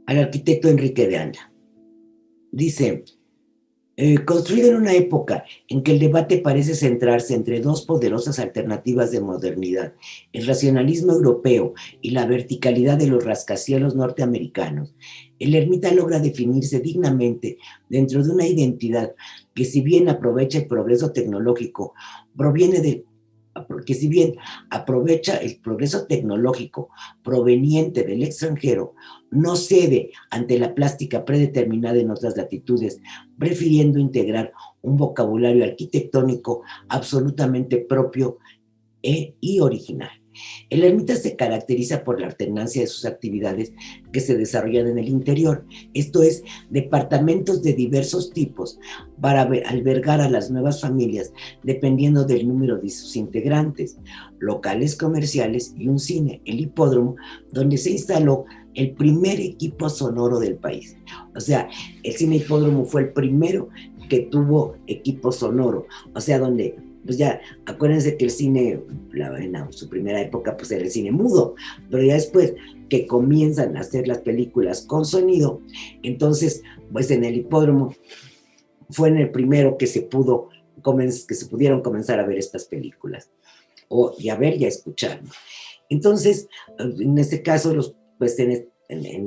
arquitecto Enrique de Anda. Dice, construido en una época en que el debate parece centrarse entre dos poderosas alternativas de modernidad, el racionalismo europeo y la verticalidad de los rascacielos norteamericanos, el Ermita logra definirse dignamente dentro de una identidad que, si bien aprovecha el progreso tecnológico, proveniente del extranjero, no cede ante la plástica predeterminada en otras latitudes, prefiriendo integrar un vocabulario arquitectónico absolutamente propio y original. El Ermita se caracteriza por la alternancia de sus actividades que se desarrollan en el interior, esto es, departamentos de diversos tipos para albergar a las nuevas familias dependiendo del número de sus integrantes, locales comerciales y un cine, el hipódromo, donde se instaló el primer equipo sonoro del país. O sea, el cine hipódromo fue el primero que tuvo equipo sonoro, o sea, donde pues ya, acuérdense que el cine, en su primera época, pues era el cine mudo, pero ya después que comienzan a hacer las películas con sonido, entonces, pues en el hipódromo fue en el primero que se pudieron comenzar a ver estas películas, y a ver y a escuchar. Entonces, en este caso, pues en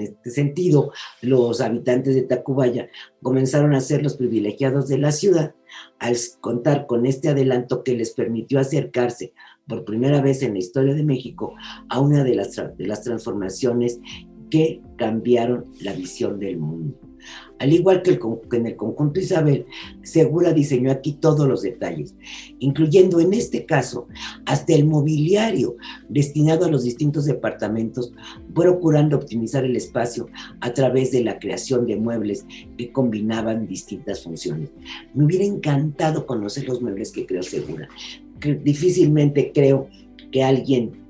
este sentido, los habitantes de Tacubaya comenzaron a ser los privilegiados de la ciudad al contar con este adelanto que les permitió acercarse por primera vez en la historia de México a una de las transformaciones que cambiaron la visión del mundo. Al igual que en el conjunto Isabel, Segura diseñó aquí todos los detalles, incluyendo en este caso hasta el mobiliario destinado a los distintos departamentos, procurando optimizar el espacio a través de la creación de muebles que combinaban distintas funciones. Me hubiera encantado conocer los muebles que creó Segura, que difícilmente creo que alguien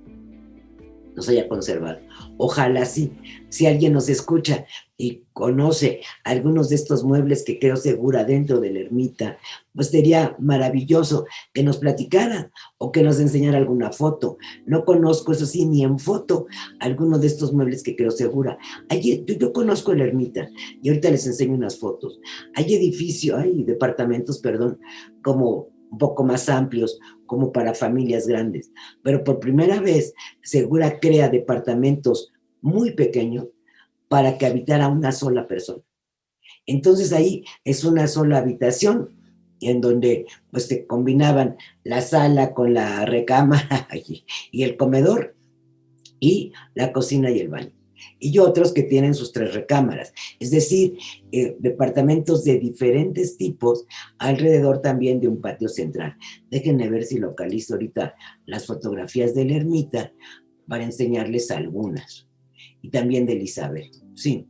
los haya conservado. Ojalá sí, si alguien nos escucha y conoce algunos de estos muebles que creo Segura dentro de la ermita, pues sería maravilloso que nos platicara o que nos enseñara alguna foto. No conozco, eso sí, ni en foto, alguno de estos muebles que creo Segura. Yo conozco la ermita y ahorita les enseño unas fotos. Hay departamentos, perdón, como un poco más amplios, como para familias grandes, pero por primera vez Segura crea departamentos muy pequeños para que habitara una sola persona. Entonces ahí es una sola habitación en donde pues se combinaban la sala con la recámara y el comedor y la cocina y el baño. Y otros que tienen sus 3 recámaras, es decir, departamentos de diferentes tipos alrededor también de un patio central. Déjenme ver si localizo ahorita las fotografías de la ermita para enseñarles algunas. Y también de Elizabeth. Sí,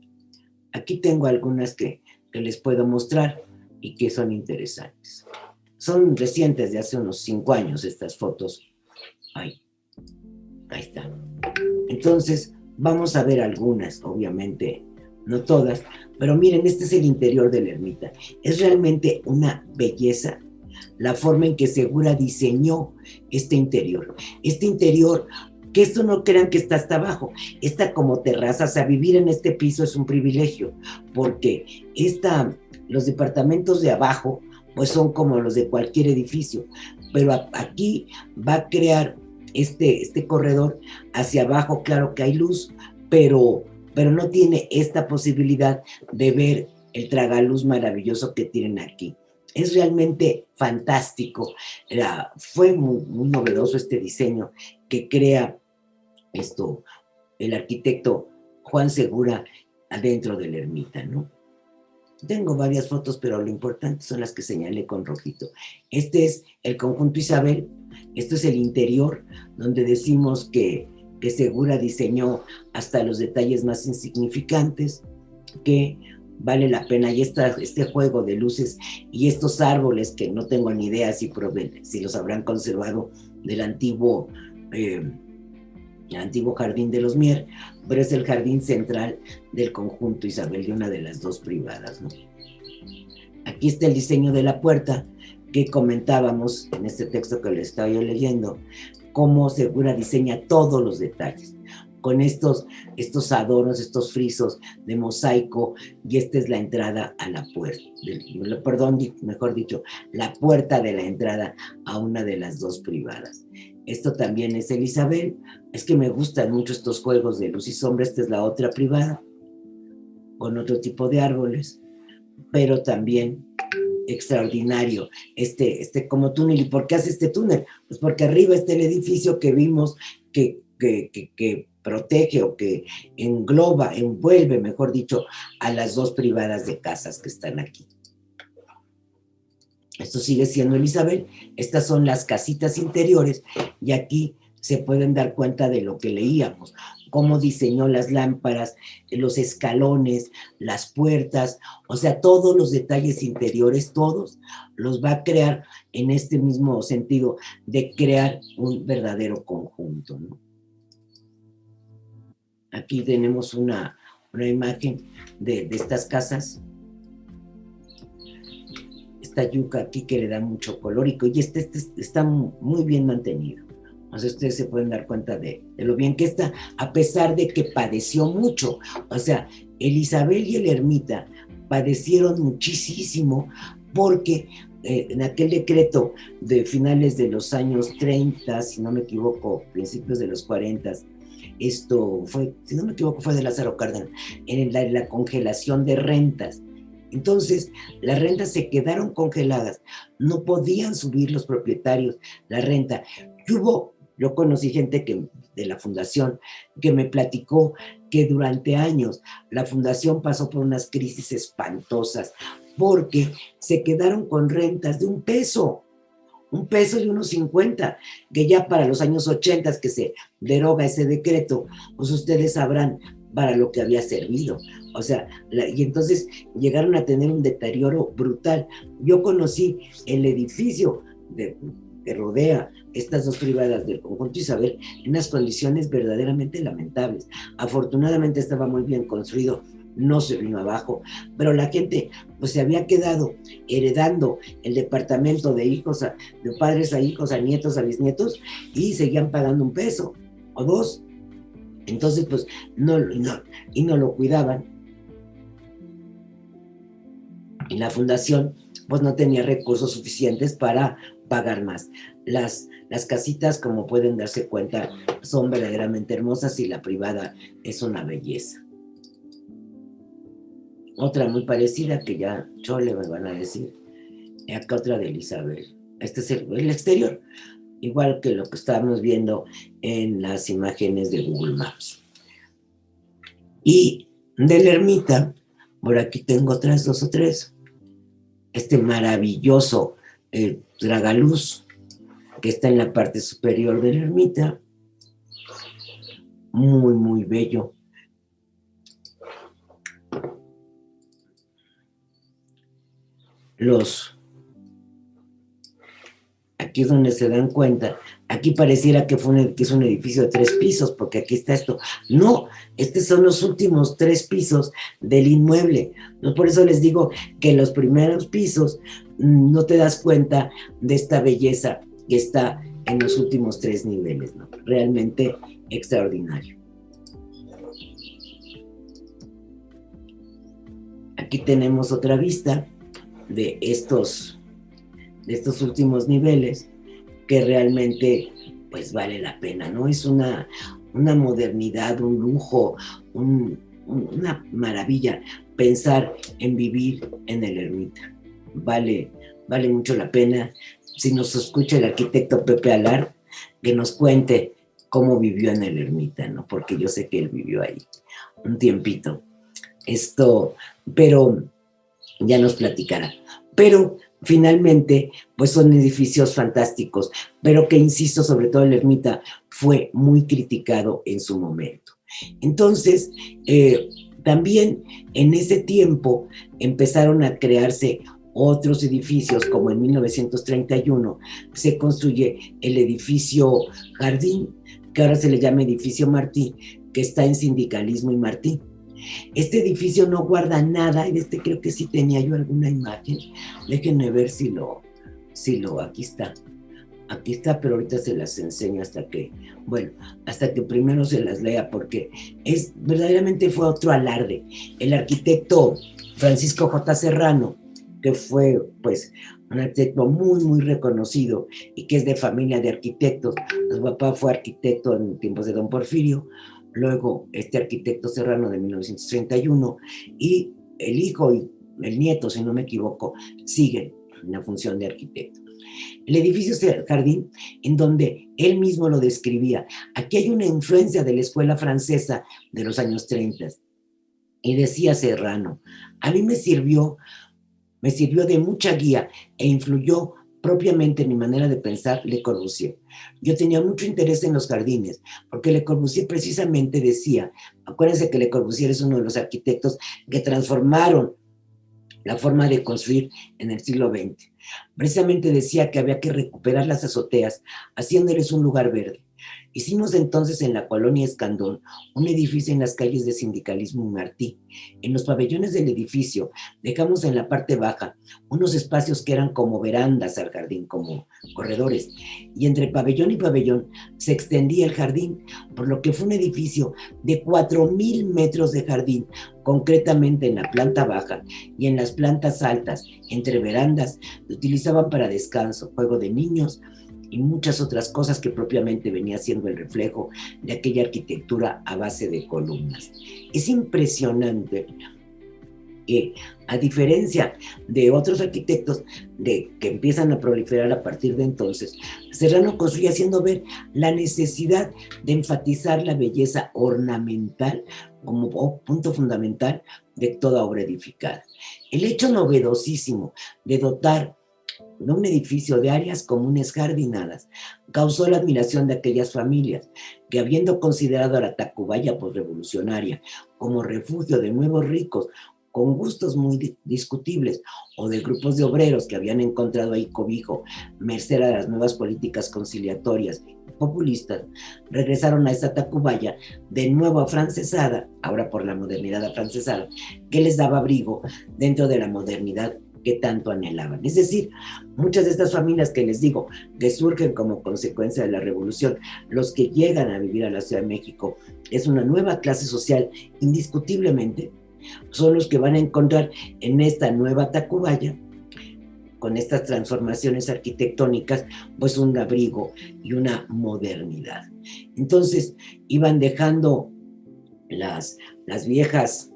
aquí tengo algunas que les puedo mostrar y que son interesantes. Son recientes, de hace unos 5 años estas fotos. Ahí está. Entonces, vamos a ver algunas, obviamente, no todas, pero miren, este es el interior de la ermita. Es realmente una belleza la forma en que Segura diseñó este interior. Este interior, que esto no crean que está hasta abajo, está como terraza, o sea, vivir en este piso es un privilegio, porque los departamentos de abajo, pues son como los de cualquier edificio, pero aquí va a crear este corredor hacia abajo, claro que hay luz, pero no tiene esta posibilidad de ver el tragaluz maravilloso que tienen aquí. Es realmente fantástico. Fue muy novedoso este diseño que crea el arquitecto Juan Segura adentro de la ermita, ¿no? Tengo varias fotos, pero lo importante son las que señalé con rojito. Este es el conjunto Isabel, esto es el interior, donde decimos que Segura diseñó hasta los detalles más insignificantes, que vale la pena. Y este juego de luces y estos árboles que no tengo ni idea si los habrán conservado del antiguo jardín de los Mier, pero es el jardín central del conjunto Isabel, de una de las 2 privadas, ¿no? Aquí está el diseño de la puerta que comentábamos en este texto que le estaba yo leyendo, cómo Segura diseña todos los detalles con estos adornos, estos frisos de mosaico, y esta es la entrada a la puerta, mejor dicho, la puerta de la entrada a una de las 2 privadas. Esto también es el Isabel. Es que me gustan mucho estos juegos de luz y sombra. Esta es la otra privada, con otro tipo de árboles, pero también extraordinario, como túnel. ¿Y por qué hace este túnel? Pues porque arriba está el edificio que vimos que protege o que envuelve, mejor dicho, a las 2 privadas de casas que están aquí. Esto sigue siendo el Isabel. Estas son las casitas interiores y aquí se pueden dar cuenta de lo que leíamos, cómo diseñó las lámparas, los escalones, las puertas, o sea, todos los detalles interiores, todos los va a crear en este mismo sentido de crear un verdadero conjunto, ¿no? Aquí tenemos una imagen de estas casas. esta yuca aquí que le da mucho color y este está muy bien mantenido. O sea, ustedes se pueden dar cuenta de lo bien que está, a pesar de que padeció mucho. O sea, el Isabel y el Ermita padecieron muchísimo porque en aquel decreto de finales de los años 30, si no me equivoco, principios de los 40, esto fue, si no me equivoco, fue de Lázaro Cárdenas, en la congelación de rentas. Entonces, las rentas se quedaron congeladas, no podían subir los propietarios la renta. Yo conocí gente de la fundación que me platicó que durante años la fundación pasó por unas crisis espantosas porque se quedaron con rentas de $1, $1 y unos 50, que ya para los años 80 que se deroga ese decreto, pues ustedes sabrán para lo que había servido. O sea, y entonces llegaron a tener un deterioro brutal. Yo conocí el edificio que rodea estas dos privadas del conjunto Isabel en unas condiciones verdaderamente lamentables. Afortunadamente estaba muy bien construido, no se vino abajo, pero la gente pues se había quedado heredando el departamento de padres a hijos, a nietos, a bisnietos, y seguían pagando $1 o $2. Entonces pues no lo cuidaban, y la fundación pues no tenía recursos suficientes para pagar más. Las casitas, como pueden darse cuenta, son verdaderamente hermosas y la privada es una belleza. Otra muy parecida que ya chole me van a decir, acá otra de Isabel. Este es el exterior, igual que lo que estábamos viendo en las imágenes de Google Maps. Y de la ermita, por aquí tengo otras 2 o 3. Este maravilloso tragaluz que está en la parte superior de la ermita, muy, muy bello. Aquí es donde se dan cuenta, aquí pareciera que es un edificio de 3 pisos, porque aquí está esto. No, estos son los últimos 3 pisos del inmueble. No, por eso les digo que los primeros pisos no te das cuenta de esta belleza que está en los últimos 3 niveles, ¿no? Realmente extraordinario. Aquí tenemos otra vista de estos últimos niveles que realmente pues vale la pena, ¿no? Es una modernidad, un lujo, una maravilla pensar en vivir en el Ermita. Vale mucho la pena. Si nos escucha el arquitecto Pepe Alar, que nos cuente cómo vivió en el Ermita, ¿no? Porque yo sé que él vivió ahí un tiempito. Pero ya nos platicará. Pero finalmente, pues son edificios fantásticos, pero que, insisto, sobre todo el Ermita fue muy criticado en su momento. Entonces, también en ese tiempo empezaron a crearse otros edificios, como en 1931 se construye el edificio Jardín, que ahora se le llama edificio Martí, que está en Sindicalismo y Martí. Este edificio no guarda nada, y creo que sí tenía yo alguna imagen, déjenme ver aquí está, pero ahorita se las enseño hasta que primero se las lea, porque verdaderamente fue otro alarde. El arquitecto Francisco J. Serrano, que fue pues un arquitecto muy, muy reconocido y que es de familia de arquitectos. Su papá fue arquitecto en tiempos de Don Porfirio, luego este arquitecto Serrano de 1931, y el hijo y el nieto, si no me equivoco, siguen en la función de arquitecto. El edificio Jardín, en donde él mismo lo describía, aquí hay una influencia de la escuela francesa de los años 30, y decía Serrano, a mí me sirvió de mucha guía e influyó propiamente en mi manera de pensar Le Corbusier. Yo tenía mucho interés en los jardines, porque Le Corbusier precisamente decía, acuérdense que Le Corbusier es uno de los arquitectos que transformaron la forma de construir en el siglo XX. Precisamente decía que había que recuperar las azoteas, haciéndoles un lugar verde. Hicimos entonces en la colonia Escandón un edificio en las calles de Sindicalismo y Martí. En los pabellones del edificio dejamos en la parte baja unos espacios que eran como verandas al jardín, como corredores, y entre pabellón y pabellón se extendía el jardín, por lo que fue un edificio de 4,000 metros de jardín, concretamente en la planta baja y en las plantas altas, entre verandas, lo utilizaban para descanso, juego de niños, y muchas otras cosas que propiamente venía siendo el reflejo de aquella arquitectura a base de columnas. Es impresionante que, a diferencia de otros arquitectos que empiezan a proliferar a partir de entonces, Serrano construye haciendo ver la necesidad de enfatizar la belleza ornamental como punto fundamental de toda obra edificada. El hecho novedosísimo de dotar de un edificio de áreas comunes jardinadas, causó la admiración de aquellas familias que, habiendo considerado a la Tacubaya postrevolucionaria como refugio de nuevos ricos con gustos muy discutibles, o de grupos de obreros que habían encontrado ahí cobijo merced a las nuevas políticas conciliatorias populistas, regresaron a esta Tacubaya de nuevo afrancesada, ahora por la modernidad afrancesada, que les daba abrigo dentro de la modernidad que tanto anhelaban. Es decir, muchas de estas familias que les digo, que surgen como consecuencia de la revolución, los que llegan a vivir a la Ciudad de México, es una nueva clase social, indiscutiblemente, son los que van a encontrar en esta nueva Tacubaya, con estas transformaciones arquitectónicas, pues un abrigo y una modernidad. Entonces, iban dejando las viejas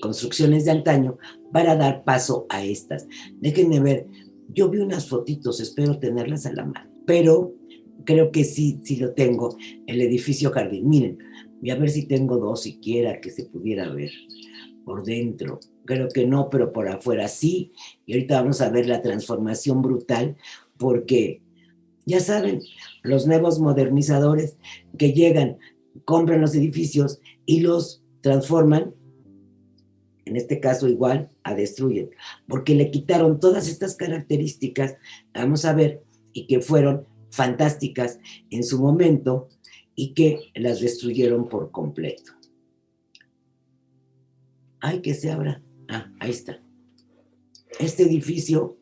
construcciones de antaño para dar paso a estas. Déjenme ver, yo vi unas fotitos, espero tenerlas a la mano, pero creo que sí lo tengo, el edificio jardín. Miren, voy a ver si tengo dos siquiera que se pudiera ver por dentro. Creo que no, pero por afuera sí. Y ahorita vamos a ver la transformación brutal, porque ya saben, los nuevos modernizadores que llegan, compran los edificios y los transforman, en este caso igual, a destruyen, porque le quitaron todas estas características, vamos a ver, y que fueron fantásticas en su momento y que las destruyeron por completo. Ay, que se abra. Ah, ahí está. Este edificio,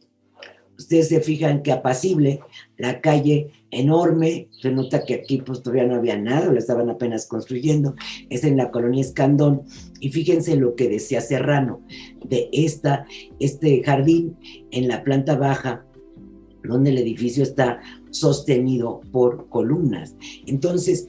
ustedes se fijan que apacible, la calle enorme, se nota que aquí pues todavía no había nada, lo estaban apenas construyendo, es en la colonia Escandón, y fíjense lo que decía Serrano, de este jardín en la planta baja, donde el edificio está sostenido por columnas. Entonces,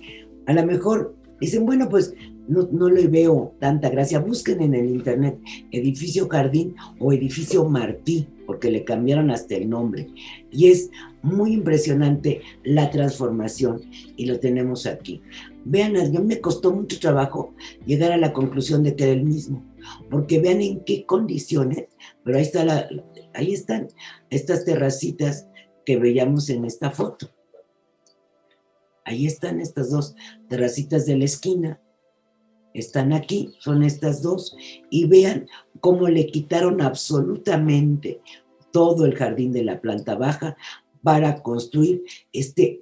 a lo mejor dicen, bueno, pues no le veo tanta gracia. Busquen en el internet edificio Jardín o edificio Martí, porque le cambiaron hasta el nombre. Y es muy impresionante la transformación, y lo tenemos aquí. Vean, a mí me costó mucho trabajo llegar a la conclusión de que era el mismo, porque vean en qué condiciones, pero ahí están estas terracitas que veíamos en esta foto. Ahí están estas dos terracitas de la esquina. Están aquí, son estas dos, y vean cómo le quitaron absolutamente todo el jardín de la planta baja para construir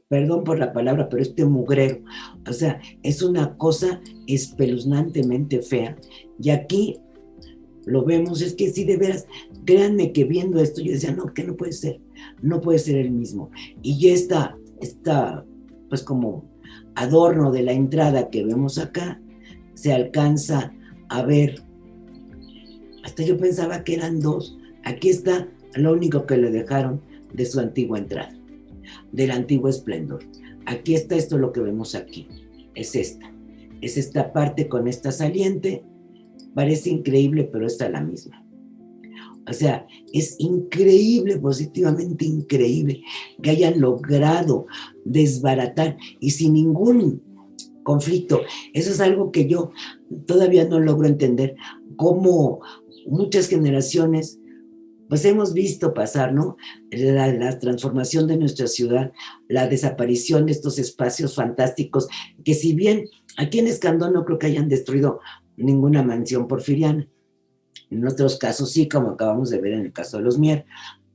perdón por la palabra, pero este mugrero. O sea, es una cosa espeluznantemente fea. Y aquí lo vemos, es que sí, de veras, créanme que viendo esto yo decía, no, que no puede ser el mismo. Y ya está pues como adorno de la entrada que vemos acá, se alcanza a ver, hasta yo pensaba que eran dos. Aquí está lo único que le dejaron de su antigua entrada, del antiguo esplendor. Aquí está esto, lo que vemos aquí, es esta parte con esta saliente, parece increíble, pero está la misma. O sea, es increíble, positivamente increíble, que hayan logrado desbaratar y sin ningún conflicto. Eso es algo que yo todavía no logro entender, cómo muchas generaciones pues hemos visto pasar, ¿no? La transformación de nuestra ciudad, la desaparición de estos espacios fantásticos, que si bien aquí en Escandón no creo que hayan destruido ninguna mansión porfiriana, en otros casos sí, como acabamos de ver en el caso de los Mier,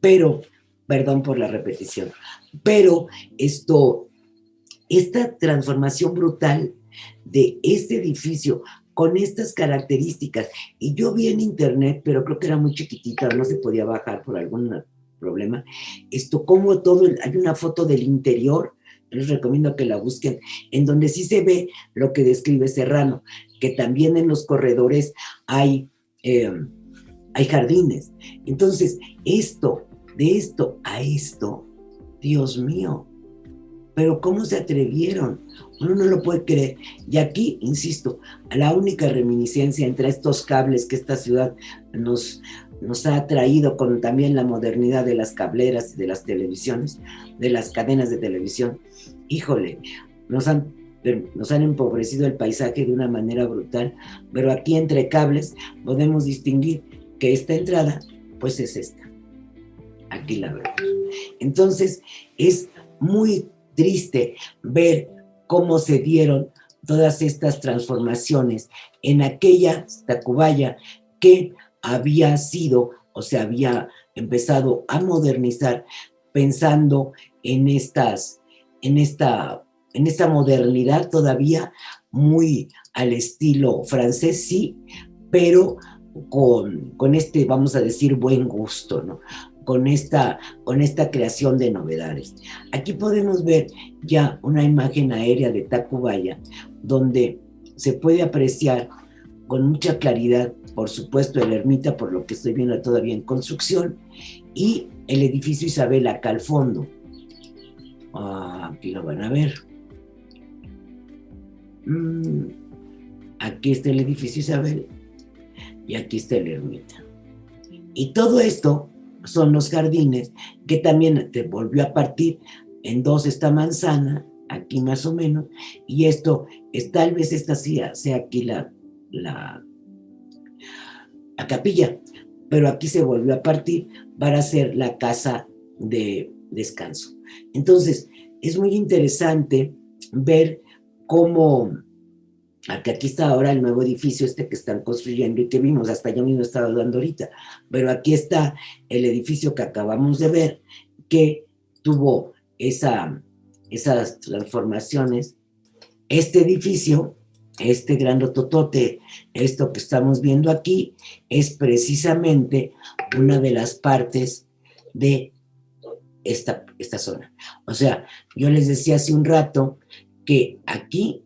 pero, perdón por la repetición, pero esta transformación brutal de este edificio con estas características. Y yo vi en internet, pero creo que era muy chiquitita, no se podía bajar por algún problema, como todo, hay una foto del interior, les recomiendo que la busquen, en donde sí se ve lo que describe Serrano, que también en los corredores hay jardines. Entonces, de esto a esto, Dios mío, pero ¿cómo se atrevieron? Uno no lo puede creer. Y aquí, insisto, la única reminiscencia entre estos cables que esta ciudad nos ha traído con también la modernidad de las cableras y de las televisiones, de las cadenas de televisión, híjole, nos han empobrecido el paisaje de una manera brutal, pero aquí entre cables podemos distinguir que esta entrada, pues es esta. Aquí la vemos. Entonces, es muy triste ver cómo se dieron todas estas transformaciones en aquella Tacubaya que había sido o se había empezado a modernizar pensando en esta modernidad todavía muy al estilo francés, sí, pero con este, vamos a decir, buen gusto, ¿no? Con esta creación de novedades. Aquí podemos ver ya una imagen aérea de Tacubaya, donde se puede apreciar con mucha claridad, por supuesto, el ermita, por lo que estoy viendo todavía en construcción, y el edificio Isabel acá al fondo. Aquí lo van a ver. Aquí está el edificio Isabel, y aquí está el ermita. Y todo esto son los jardines, que también te volvió a partir en dos esta manzana, aquí más o menos, y esto, tal vez esta sea aquí la capilla, pero aquí se volvió a partir para hacer la casa de descanso. Entonces, es muy interesante ver cómo aquí está ahora el nuevo edificio que están construyendo y que vimos, hasta yo mismo estaba hablando ahorita, pero aquí está el edificio que acabamos de ver, que tuvo esas transformaciones. Este edificio, este grandototote, esto que estamos viendo aquí, es precisamente una de las partes de esta zona. O sea, yo les decía hace un rato que aquí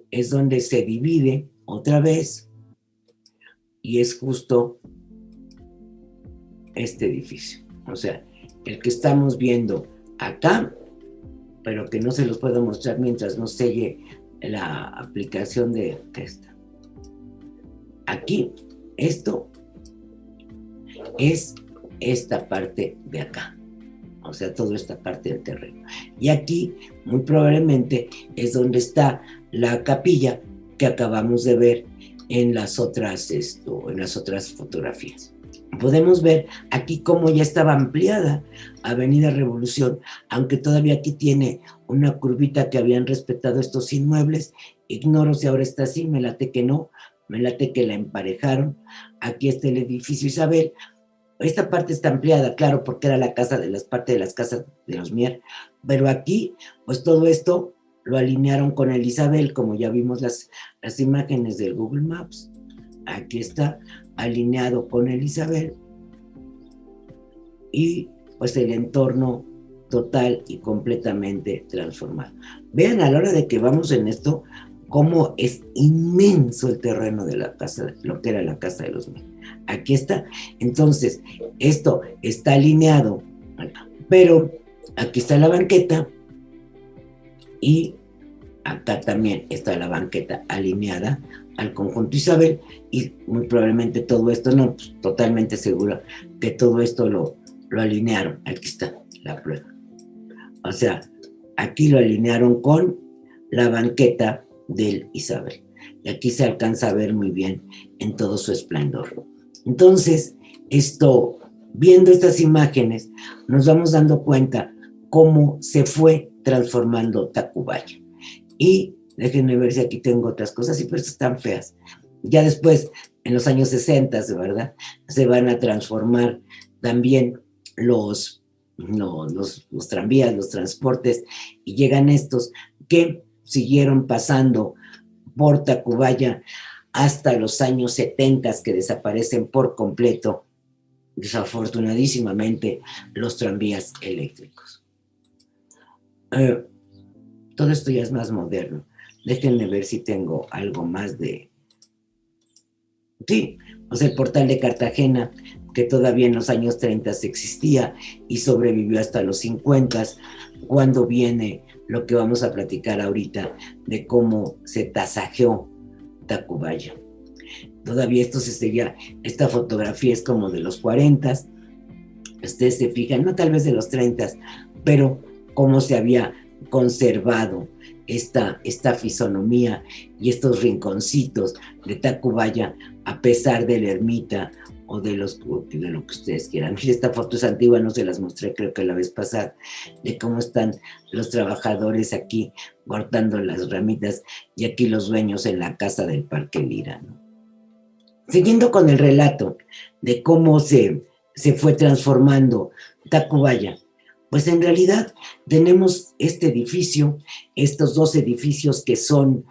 es donde se divide otra vez y es justo este edificio. O sea, el que estamos viendo acá, pero que no se los puedo mostrar mientras no selle la aplicación de esta. Aquí, esto es esta parte de acá. O sea, toda esta parte del terreno. Y aquí, muy probablemente, es donde está la capilla que acabamos de ver en las otras fotografías. Podemos ver aquí cómo ya estaba ampliada Avenida Revolución, aunque todavía aquí tiene una curvita que habían respetado estos inmuebles. Ignoro si ahora está así, me late que no, me late que la emparejaron. Aquí está el edificio Isabel. Esta parte está ampliada, claro, porque era parte de las casas de los Mier, pero aquí, pues todo esto lo alinearon con el Isabel, como ya vimos las imágenes del Google Maps. Aquí está alineado con el Isabel y pues el entorno total y completamente transformado. Vean a la hora de que vamos en esto, cómo es inmenso el terreno de la casa, lo que era la casa de los Mier. Aquí está. Entonces, esto está alineado, pero aquí está la banqueta y acá también está la banqueta alineada al conjunto Isabel y muy probablemente todo esto, no, pues, totalmente seguro que todo esto lo alinearon. Aquí está la prueba. O sea, aquí lo alinearon con la banqueta del Isabel. Y aquí se alcanza a ver muy bien en todo su esplendor. Entonces, viendo estas imágenes, nos vamos dando cuenta cómo se fue transformando Tacubaya. Y déjenme ver si aquí tengo otras cosas, sí, pero estas están feas. Ya después, en los años 60, ¿verdad? Se van a transformar también los los tranvías, los transportes, y llegan estos que siguieron pasando por Tacubaya hasta los años 70, que desaparecen por completo, desafortunadísimamente, los tranvías eléctricos. Todo esto ya es más moderno. Déjenme ver si tengo algo más de... Sí, pues el portal de Cartagena, que todavía en los años 30 existía y sobrevivió hasta los 50, cuando viene lo que vamos a platicar ahorita de cómo se tasajeó Tacubaya. Todavía esto se seguía, esta fotografía es como de los 40, ustedes se fijan, no tal vez de los 30, pero cómo se había conservado esta fisonomía y estos rinconcitos de Tacubaya, a pesar de la ermita o de lo que ustedes quieran. Mira, esta foto es antigua, no se las mostré creo que la vez pasada, de cómo están los trabajadores aquí cortando las ramitas y aquí los dueños en la casa del Parque Lira, ¿no? Siguiendo con el relato de cómo se fue transformando Tacubaya, pues en realidad tenemos este edificio, estos dos edificios que son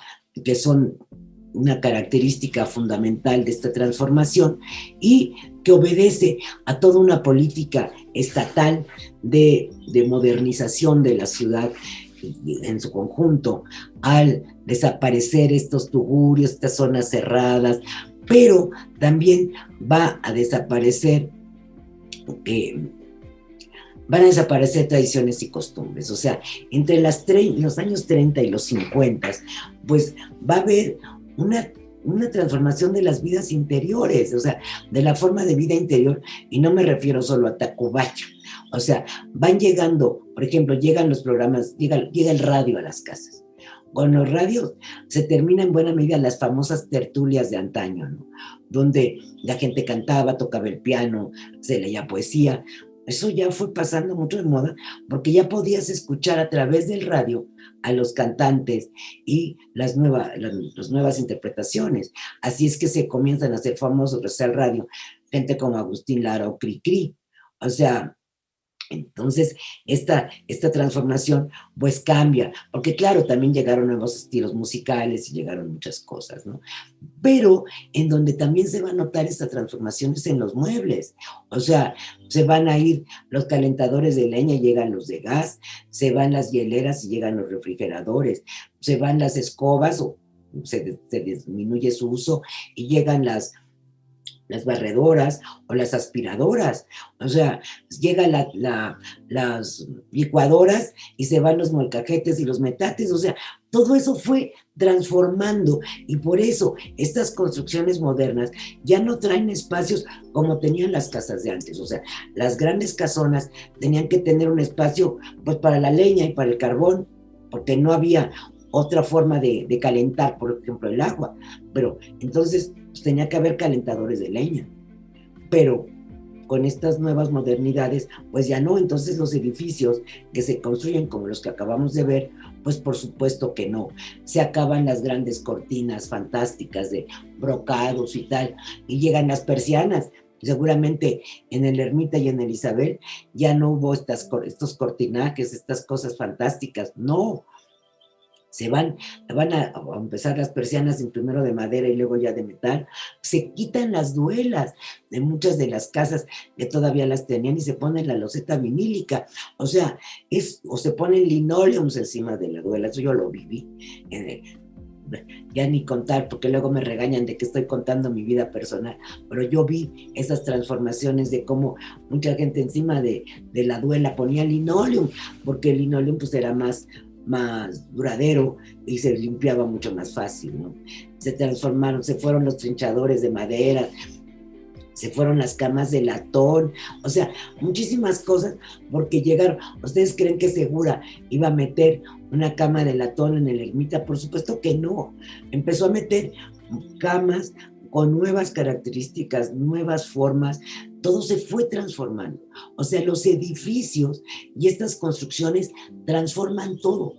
una característica fundamental de esta transformación y que obedece a toda una política estatal de modernización de la ciudad en su conjunto, al desaparecer estos tugurios, estas zonas cerradas, pero también van a desaparecer tradiciones y costumbres. O sea, entre los años 30 y los 50, pues va a haber una transformación de las vidas interiores, o sea, de la forma de vida interior, y no me refiero solo a Tacubaya. O sea, van llegando, por ejemplo, llegan los programas, llega el radio a las casas. Con los radios se terminan en buena medida las famosas tertulias de antaño, ¿no? Donde la gente cantaba, tocaba el piano, se leía poesía. Eso ya fue pasando mucho de moda, porque ya podías escuchar a través del radio a los cantantes y las nuevas interpretaciones. Así es que se comienzan a hacer famosos gracias al radio, gente como Agustín Lara o Cricri. O sea, entonces, esta transformación pues cambia, porque claro, también llegaron nuevos estilos musicales y llegaron muchas cosas, ¿no? Pero en donde también se va a notar esta transformación es en los muebles. O sea, se van a ir los calentadores de leña y llegan los de gas, se van las hieleras y llegan los refrigeradores, se van las escobas o se disminuye su uso y llegan las barredoras o las aspiradoras. O sea, llegan las licuadoras y se van los molcajetes y los metates. O sea, todo eso fue transformando, y por eso estas construcciones modernas ya no traen espacios como tenían las casas de antes. O sea, las grandes casonas tenían que tener un espacio pues para la leña y para el carbón, porque no había otra forma de calentar, por ejemplo, el agua. Pero entonces pues, tenía que haber calentadores de leña. Pero con estas nuevas modernidades, pues ya no. Entonces los edificios que se construyen como los que acabamos de ver, pues por supuesto que no. Se acaban las grandes cortinas fantásticas de brocados y tal, y llegan las persianas. Seguramente en el Ermita y en el Isabel ya no hubo estos cortinajes, estas cosas fantásticas. No. Se van a empezar las persianas primero de madera y luego ya de metal. Se quitan las duelas de muchas de las casas que todavía las tenían y se ponen la loseta vinílica. O sea, o se ponen linoleums encima de la duela. Eso yo lo viví. Ya ni contar, porque luego me regañan de que estoy contando mi vida personal, pero yo vi esas transformaciones de cómo mucha gente encima de la duela ponía linoleum, porque el linoleum pues era más duradero y se limpiaba mucho más fácil, ¿no? Se transformaron, se fueron los trinchadores de madera, se fueron las camas de latón, o sea, muchísimas cosas, porque llegaron. ¿Ustedes creen que Segura iba a meter una cama de latón en el Ermita? Por supuesto que no. Empezó a meter camas con nuevas características, nuevas formas. Todo se fue transformando. O sea, los edificios y estas construcciones transforman todo.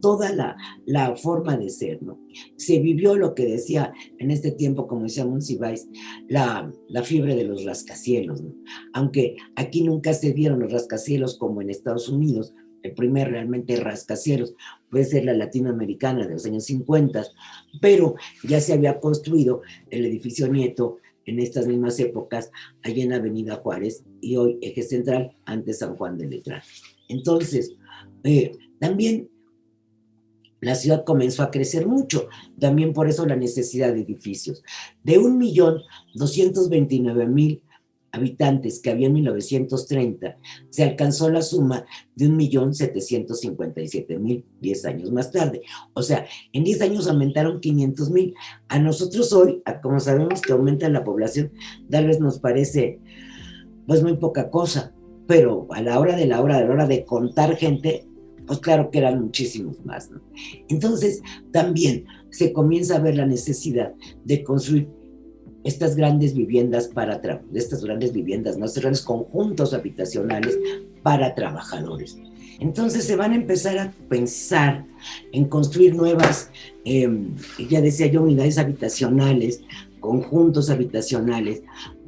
toda la forma de ser, ¿no? Se vivió lo que decía en este tiempo, como decía Monsiváis, la fiebre de los rascacielos, ¿no? Aunque aquí nunca se dieron los rascacielos como en Estados Unidos, el primer realmente rascacielos puede ser la latinoamericana de los años 50, pero ya se había construido el edificio Nieto en estas mismas épocas, allá en Avenida Juárez y hoy Eje Central, antes San Juan de Letrán. Entonces, también la ciudad comenzó a crecer mucho, también por eso la necesidad de edificios. De 1.229.000 habitantes que había en 1930, se alcanzó la suma de 1.757.000 10 años más tarde. O sea, en 10 años aumentaron 500.000. A nosotros hoy, como sabemos que aumenta la población, tal vez nos parece pues muy poca cosa, pero a la hora de contar gente, pues claro que eran muchísimos más, ¿no? Entonces, también se comienza a ver la necesidad de construir estas grandes viviendas estas grandes viviendas, ¿no? Estos grandes conjuntos habitacionales para trabajadores. Entonces se van a empezar a pensar en construir nuevas, ya decía yo, unidades habitacionales, conjuntos habitacionales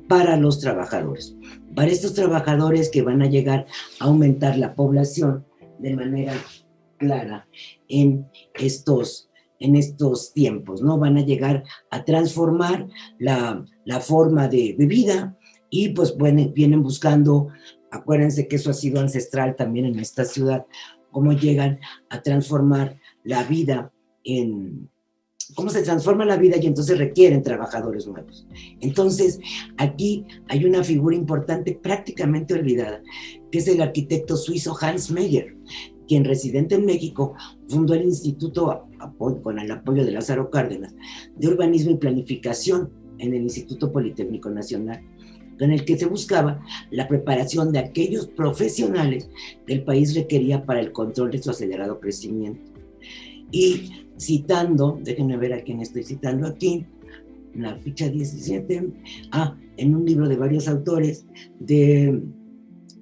para los trabajadores. Para estos trabajadores que van a llegar a aumentar la población de manera clara en estos tiempos, ¿no? Van a llegar a transformar la forma de vida y pues vienen buscando, acuérdense que eso ha sido ancestral también en esta ciudad, cómo llegan a transformar la vida cómo se transforma la vida y entonces requieren trabajadores nuevos. Entonces, aquí hay una figura importante prácticamente olvidada, que es el arquitecto suizo Hans Meyer, quien residente en México fundó el Instituto, con el apoyo de Lázaro Cárdenas, de Urbanismo y Planificación en el Instituto Politécnico Nacional, con el que se buscaba la preparación de aquellos profesionales que el país requería para el control de su acelerado crecimiento. Y citando, déjenme ver a quién estoy citando aquí, la ficha 17, en un libro de varios autores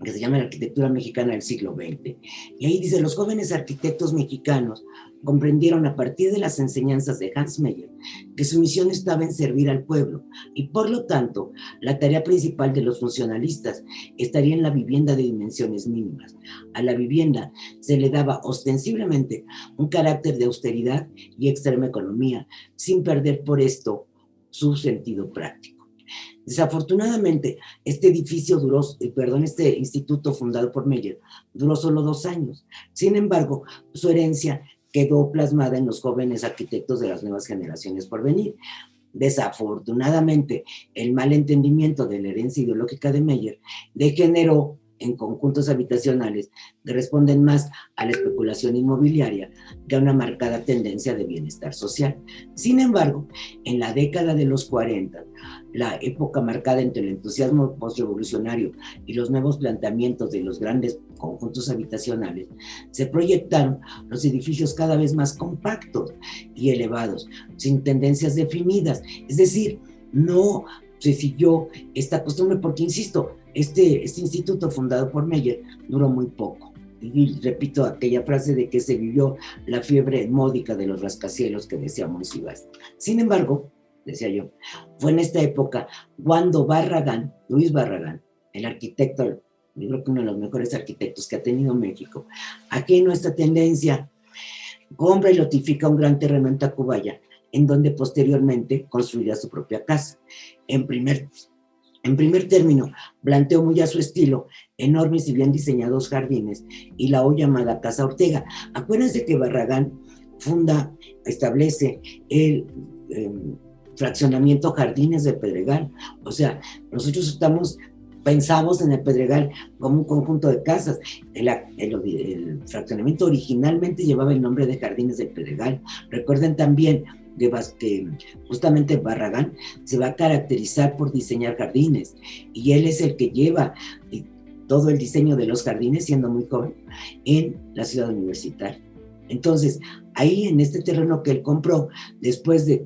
que se llama La arquitectura mexicana del siglo XX. Y ahí dice, los jóvenes arquitectos mexicanos comprendieron a partir de las enseñanzas de Hans Meyer que su misión estaba en servir al pueblo y por lo tanto la tarea principal de los funcionalistas estaría en la vivienda de dimensiones mínimas. A la vivienda se le daba ostensiblemente un carácter de austeridad y extrema economía, sin perder por esto su sentido práctico. Desafortunadamente, este instituto fundado por Meyer duró solo 2 años. Sin embargo, su herencia quedó plasmada en los jóvenes arquitectos de las nuevas generaciones por venir. Desafortunadamente, el mal entendimiento de la herencia ideológica de Meyer degeneró en conjuntos habitacionales que responden más a la especulación inmobiliaria que a una marcada tendencia de bienestar social. Sin embargo, en la década de los 40, la época marcada entre el entusiasmo postrevolucionario y los nuevos planteamientos de los grandes conjuntos habitacionales, se proyectaron los edificios cada vez más compactos y elevados, sin tendencias definidas. Es decir, no se siguió esta costumbre porque, insisto, este instituto fundado por Meyer duró muy poco. Y repito aquella frase de que se vivió la fiebre módica de los rascacielos que decía Monsiváis. Sin embargo, decía yo, fue en esta época cuando Luis Barragán, el arquitecto, yo creo que uno de los mejores arquitectos que ha tenido México, ajeno a esta tendencia, compra y lotifica un gran terreno en Tacubaya, en donde posteriormente construirá su propia casa. En primer término, planteó muy a su estilo enormes y bien diseñados jardines y la hoy llamada Casa Ortega. Acuérdense que Barragán establece el fraccionamiento Jardines del Pedregal. O sea, nosotros pensamos en el Pedregal como un conjunto de casas. El fraccionamiento originalmente llevaba el nombre de Jardines del Pedregal. Recuerden también que justamente Barragán se va a caracterizar por diseñar jardines y él es el que lleva todo el diseño de los jardines siendo muy joven en la ciudad universitaria. Entonces, ahí en este terreno que él compró, después de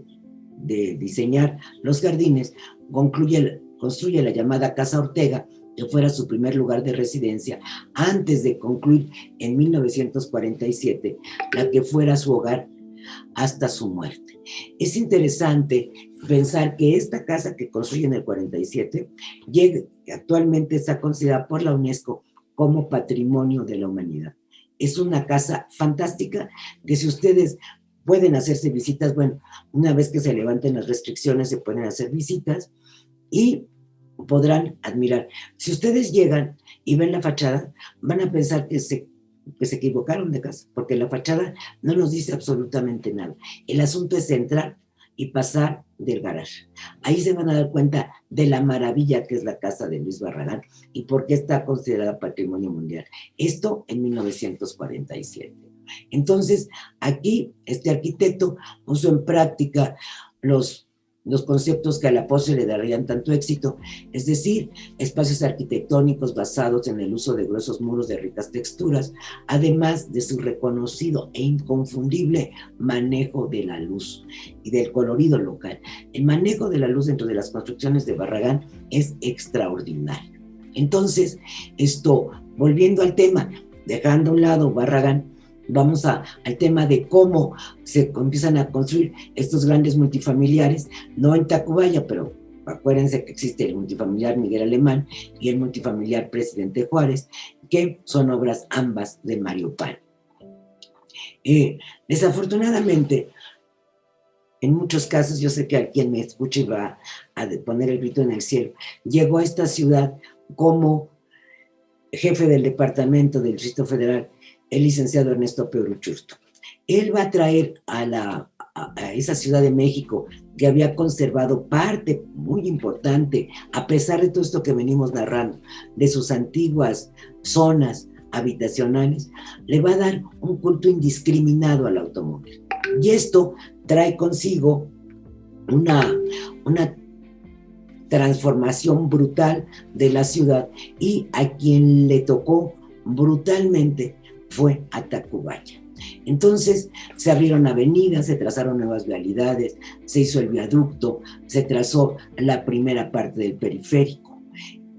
diseñar los jardines, construye la llamada Casa Ortega, que fuera su primer lugar de residencia antes de concluir en 1947 la que fuera su hogar hasta su muerte. Es interesante pensar que esta casa que construye en el 47 actualmente está considerada por la UNESCO como Patrimonio de la Humanidad. Es una casa fantástica que si ustedes pueden hacerse visitas, bueno, una vez que se levanten las restricciones se pueden hacer visitas y podrán admirar. Si ustedes llegan y ven la fachada, van a pensar que se equivocaron de casa, porque la fachada no nos dice absolutamente nada. El asunto es entrar y pasar del garaje. Ahí se van a dar cuenta de la maravilla que es la casa de Luis Barragán y por qué está considerada Patrimonio Mundial. Esto en 1947. Entonces, aquí este arquitecto puso en práctica los conceptos que a la postre le darían tanto éxito, es decir, espacios arquitectónicos basados en el uso de gruesos muros de ricas texturas, además de su reconocido e inconfundible manejo de la luz y del colorido local. El manejo de la luz dentro de las construcciones de Barragán es extraordinario. Entonces, volviendo al tema, dejando a un lado Barragán, vamos al tema de cómo se empiezan a construir estos grandes multifamiliares, no en Tacubaya, pero acuérdense que existe el multifamiliar Miguel Alemán y el multifamiliar Presidente Juárez, que son obras ambas de Mario Pan. Desafortunadamente, en muchos casos, yo sé que a quien me escuche va a poner el grito en el cielo, llegó a esta ciudad como jefe del departamento del Distrito Federal, el licenciado Ernesto Peuruchurtu. Él va a traer a esa Ciudad de México que había conservado parte muy importante, a pesar de todo esto que venimos narrando, de sus antiguas zonas habitacionales, le va a dar un culto indiscriminado al automóvil. Y esto trae consigo una transformación brutal de la ciudad, y a quien le tocó brutalmente fue a Tacubaya. Entonces se abrieron avenidas, se trazaron nuevas vialidades, se hizo el viaducto, se trazó la primera parte del periférico.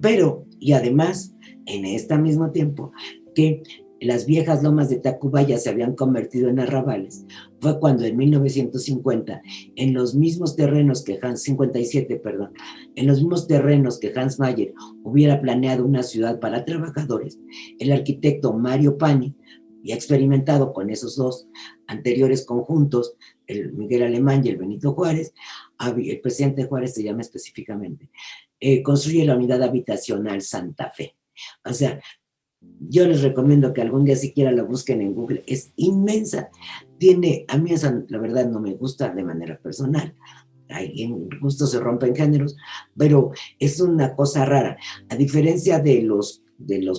Pero, y además, en este mismo tiempo, que las viejas lomas de Tacubaya se habían convertido en arrabales, fue cuando en 1950, en los mismos terrenos que 57, en los mismos terrenos que Hans Mayer hubiera planeado una ciudad para trabajadores, el arquitecto Mario Pani, y experimentado con esos dos anteriores conjuntos, el Miguel Alemán y el Benito Juárez, el presidente Juárez se llama específicamente, construye la unidad habitacional Santa Fe. O sea, yo les recomiendo que algún día siquiera la busquen en Google, es inmensa. A mí esa, la verdad, no me gusta de manera personal, en gusto se rompen géneros, pero es una cosa rara. A diferencia de los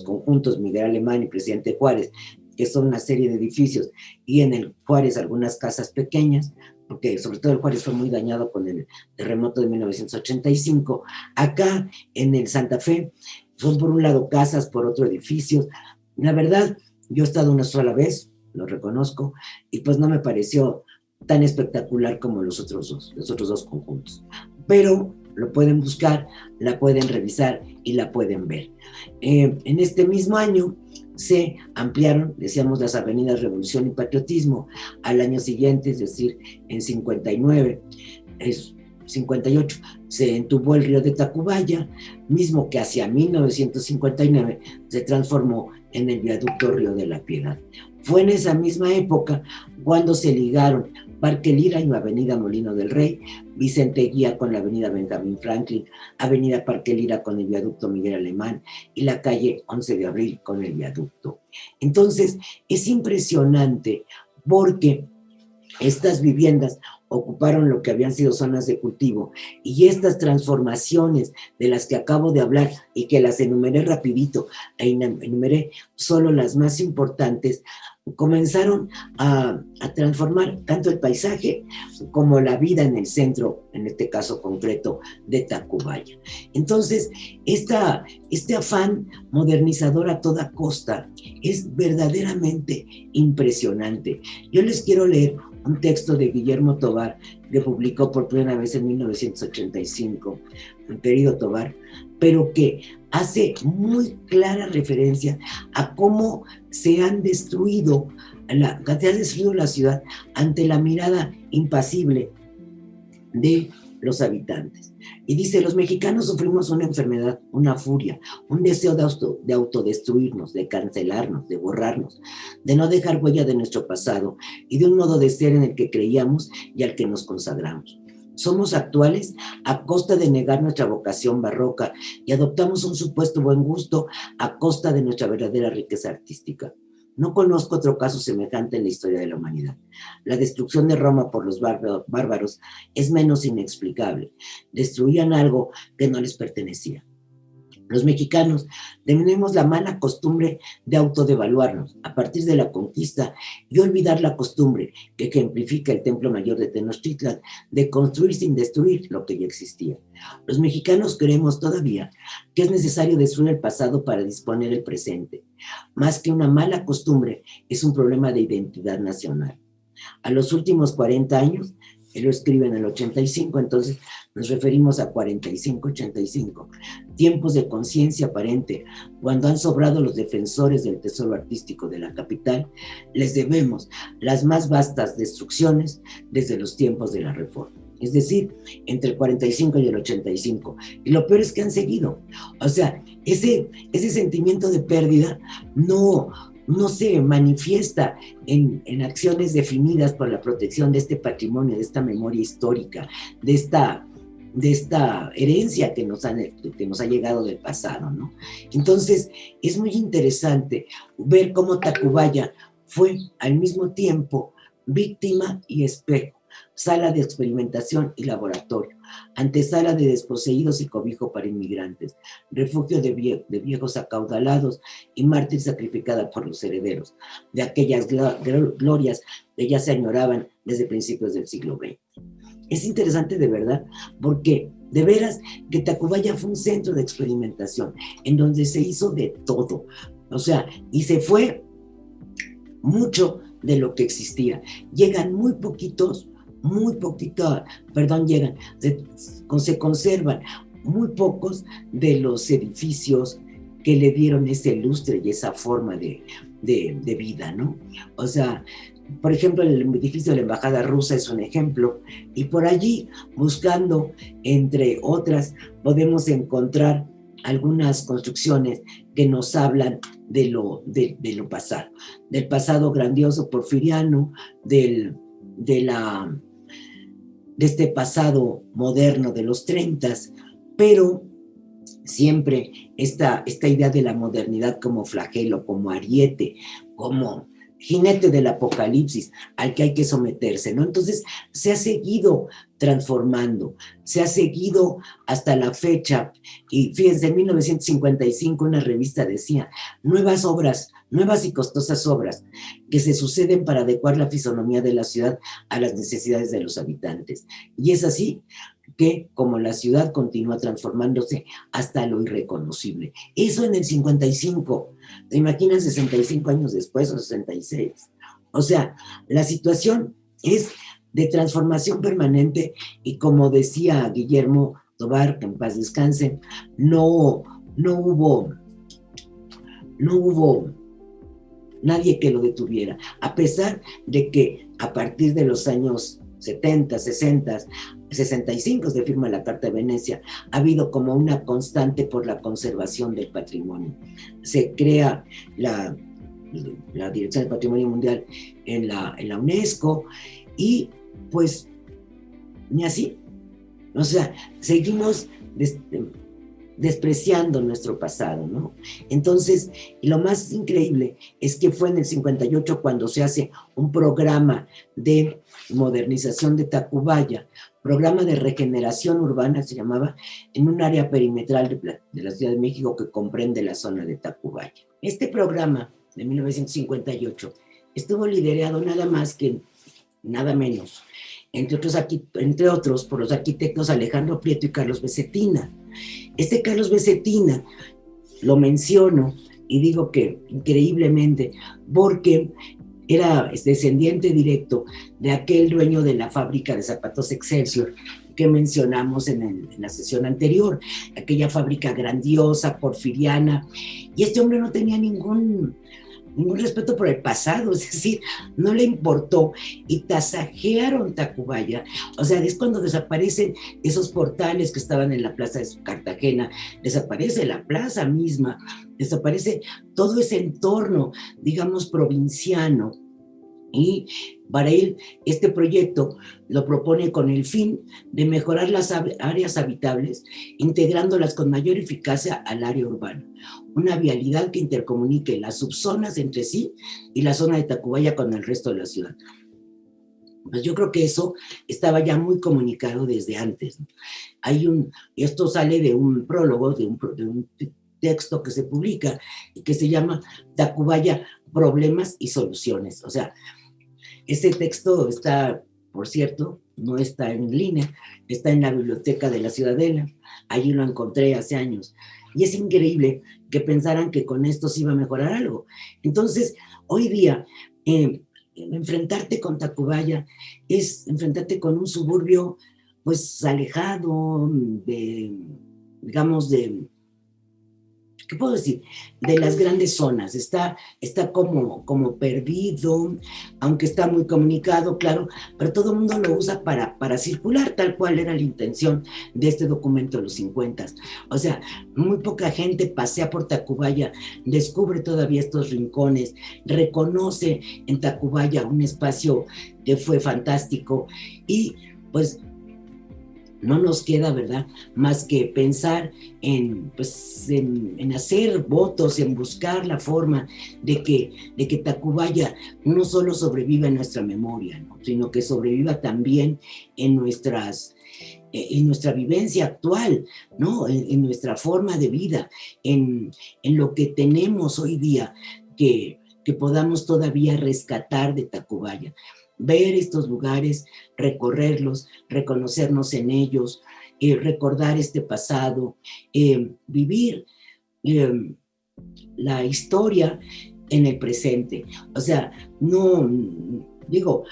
conjuntos Miguel Alemán y Presidente Juárez, que son una serie de edificios, y en el Juárez algunas casas pequeñas, porque sobre todo el Juárez fue muy dañado con el terremoto de 1985, acá en el Santa Fe son por un lado casas, por otro edificios. La verdad, yo he estado una sola vez, lo reconozco, y pues no me pareció tan espectacular como los otros dos conjuntos. Pero lo pueden buscar, la pueden revisar y la pueden ver. En este mismo año se ampliaron, decíamos, las avenidas Revolución y Patriotismo al año siguiente, es decir, en 58, se entubó el río de Tacubaya, mismo que hacia 1959 se transformó en el viaducto Río de la Piedad. Fue en esa misma época cuando se ligaron Parque Lira y Avenida Molino del Rey, Vicente Guía con la Avenida Benjamín Franklin, Avenida Parque Lira con el viaducto Miguel Alemán y la calle 11 de Abril con el viaducto. Entonces, es impresionante porque estas viviendas ocuparon lo que habían sido zonas de cultivo, y estas transformaciones de las que acabo de hablar y que las enumeré rapidito, enumeré solo las más importantes, comenzaron a transformar tanto el paisaje como la vida en el centro, en este caso concreto de Tacubaya. Entonces, este afán modernizador a toda costa es verdaderamente impresionante. Yo les quiero leer un texto de Guillermo Tovar que publicó por primera vez en 1985. Mi querido Tovar, pero que hace muy clara referencia a cómo se han destruido, se ha destruido la ciudad ante la mirada impasible de los habitantes. Y dice, los mexicanos sufrimos una enfermedad, una furia, un deseo de autodestruirnos, de cancelarnos, de borrarnos, de no dejar huella de nuestro pasado y de un modo de ser en el que creíamos y al que nos consagramos. Somos actuales a costa de negar nuestra vocación barroca y adoptamos un supuesto buen gusto a costa de nuestra verdadera riqueza artística. No conozco otro caso semejante en la historia de la humanidad. La destrucción de Roma por los bárbaros es menos inexplicable. Destruían algo que no les pertenecía. Los mexicanos tenemos la mala costumbre de autodevaluarnos a partir de la conquista y olvidar la costumbre que ejemplifica el Templo Mayor de Tenochtitlan de construir sin destruir lo que ya existía. Los mexicanos creemos todavía que es necesario destruir el pasado para disponer el presente. Más que una mala costumbre, es un problema de identidad nacional. A los últimos 40 años, él lo escribe en el 85, entonces nos referimos a 45-85, tiempos de conciencia aparente, cuando han sobrado los defensores del tesoro artístico de la capital, les debemos las más vastas destrucciones desde los tiempos de la Reforma. Es decir, entre el 45 y el 85. Y lo peor es que han seguido. O sea, ese sentimiento de pérdida no se manifiesta en acciones definidas por la protección de este patrimonio, de esta memoria histórica, de esta herencia que nos ha llegado del pasado, ¿no? Entonces, es muy interesante ver cómo Tacubaya fue al mismo tiempo víctima y espejo, sala de experimentación y laboratorio, antesala de desposeídos y cobijo para inmigrantes, refugio de viejos acaudalados y mártir sacrificada por los herederos de aquellas glorias que ya se añoraban desde principios del siglo XX. Es interesante de verdad, porque de veras que Tacubaya fue un centro de experimentación en donde se hizo de todo, o sea, y se fue mucho de lo que existía. Llegan muy poquito, se conservan muy pocos de los edificios que le dieron ese lustre y esa forma de vida, ¿no? O sea, por ejemplo, el edificio de la Embajada Rusa es un ejemplo, y por allí, buscando, entre otras, podemos encontrar algunas construcciones que nos hablan de lo pasado, del pasado grandioso porfiriano, de este pasado moderno de los 30s, pero siempre esta idea de la modernidad como flagelo, como ariete, como jinete del apocalipsis al que hay que someterse, ¿no? Entonces se ha seguido transformando, se ha seguido hasta la fecha, y fíjense, en 1955 una revista decía, nuevas y costosas obras que se suceden para adecuar la fisonomía de la ciudad a las necesidades de los habitantes. Y es así que, como la ciudad continúa transformándose hasta lo irreconocible. Eso en el 55. ¿Te imaginas 65 años después o 66? O sea, la situación es de transformación permanente, y como decía Guillermo Tobar, que en paz descanse, no hubo nadie que lo detuviera, a pesar de que a partir de los años 70, 60, 65 se firma la Carta de Venecia, ha habido como una constante por la conservación del patrimonio. Se crea la Dirección del Patrimonio Mundial en la UNESCO, y pues ni así. O sea, seguimos despreciando nuestro pasado, ¿no? Entonces, lo más increíble es que fue en el 58 cuando se hace un programa de modernización de Tacubaya, programa de regeneración urbana se llamaba, en un área perimetral de la Ciudad de México que comprende la zona de Tacubaya. Este programa de 1958 estuvo liderado nada más que nada menos, entre otros, por los arquitectos Alejandro Prieto y Carlos Becetina. Este Carlos Becetina lo menciono, y digo que increíblemente, porque era descendiente directo de aquel dueño de la fábrica de zapatos Excelsior, que mencionamos en la sesión anterior, aquella fábrica grandiosa, porfiriana, y este hombre no tenía ningún respeto por el pasado, es decir, no le importó y tasajearon Tacubaya. O sea, es cuando desaparecen esos portales que estaban en la plaza de Cartagena, desaparece la plaza misma, desaparece todo ese entorno, digamos, provinciano. Y para él, este proyecto lo propone con el fin de mejorar las áreas habitables, integrándolas con mayor eficacia al área urbana. Una vialidad que intercomunique las subzonas entre sí y la zona de Tacubaya con el resto de la ciudad. Pues yo creo que eso estaba ya muy comunicado desde antes. Esto sale de un prólogo, de un texto que se publica y que se llama Tacubaya, Problemas y Soluciones. O sea, ese texto está, por cierto, no está en línea, está en la biblioteca de la Ciudadela. Allí lo encontré hace años. Y es increíble que pensaran que con esto se iba a mejorar algo. Entonces, hoy día, enfrentarte con Tacubaya es enfrentarte con un suburbio, pues, alejado digamos, ¿qué puedo decir? De las grandes zonas, está como perdido, aunque está muy comunicado, claro, pero todo el mundo lo usa para circular, tal cual era la intención de este documento de los 50. O sea, muy poca gente pasea por Tacubaya, descubre todavía estos rincones, reconoce en Tacubaya un espacio que fue fantástico y pues no nos queda, ¿verdad?, más que pensar en hacer votos, en buscar la forma de que Tacubaya no solo sobreviva en nuestra memoria, ¿no?, sino que sobreviva también en nuestra vivencia actual, ¿no?, en nuestra forma de vida, en lo que tenemos hoy día, que podamos todavía rescatar de Tacubaya. Ver estos lugares, recorrerlos, reconocernos en ellos, recordar este pasado, vivir la historia en el presente. O sea, no, digo,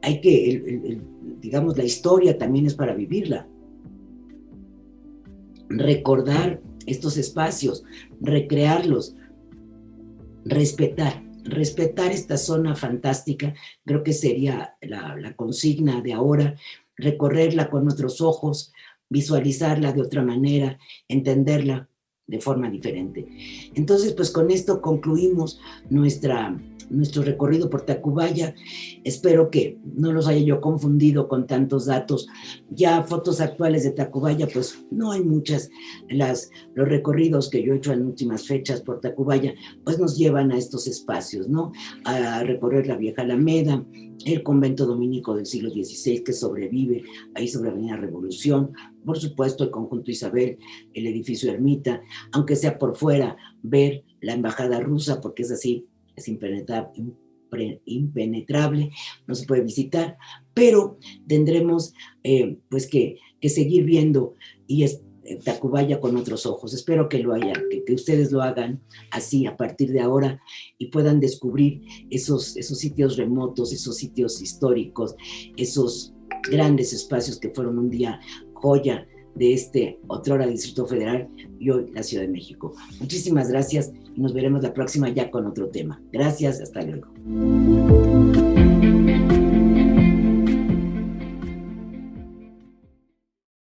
hay que, digamos, la historia también es para vivirla. Recordar estos espacios, recrearlos, respetar esta zona fantástica, creo que sería la consigna de ahora, recorrerla con otros ojos, visualizarla de otra manera, entenderla de forma diferente. Entonces, pues con esto concluimos nuestro recorrido por Tacubaya. Espero que no los haya yo confundido con tantos datos. Ya fotos actuales de Tacubaya, pues no hay muchas. Los recorridos que yo he hecho en últimas fechas por Tacubaya, pues nos llevan a estos espacios, ¿no? A recorrer la vieja Alameda, el convento dominico del siglo XVI que sobrevive ahí sobre Avenida Revolución, por supuesto el conjunto Isabel, el edificio Ermita, aunque sea por fuera, ver la embajada rusa, porque es así, es impenetrable, no se puede visitar, pero tendremos pues que seguir viendo y Tacubaya con otros ojos. Espero que lo hayan, que ustedes lo hagan así a partir de ahora y puedan descubrir esos sitios remotos, esos sitios históricos, esos grandes espacios que fueron un día joya de este otrora Distrito Federal y hoy la Ciudad de México. Muchísimas gracias y nos veremos la próxima ya con otro tema. Gracias, hasta luego.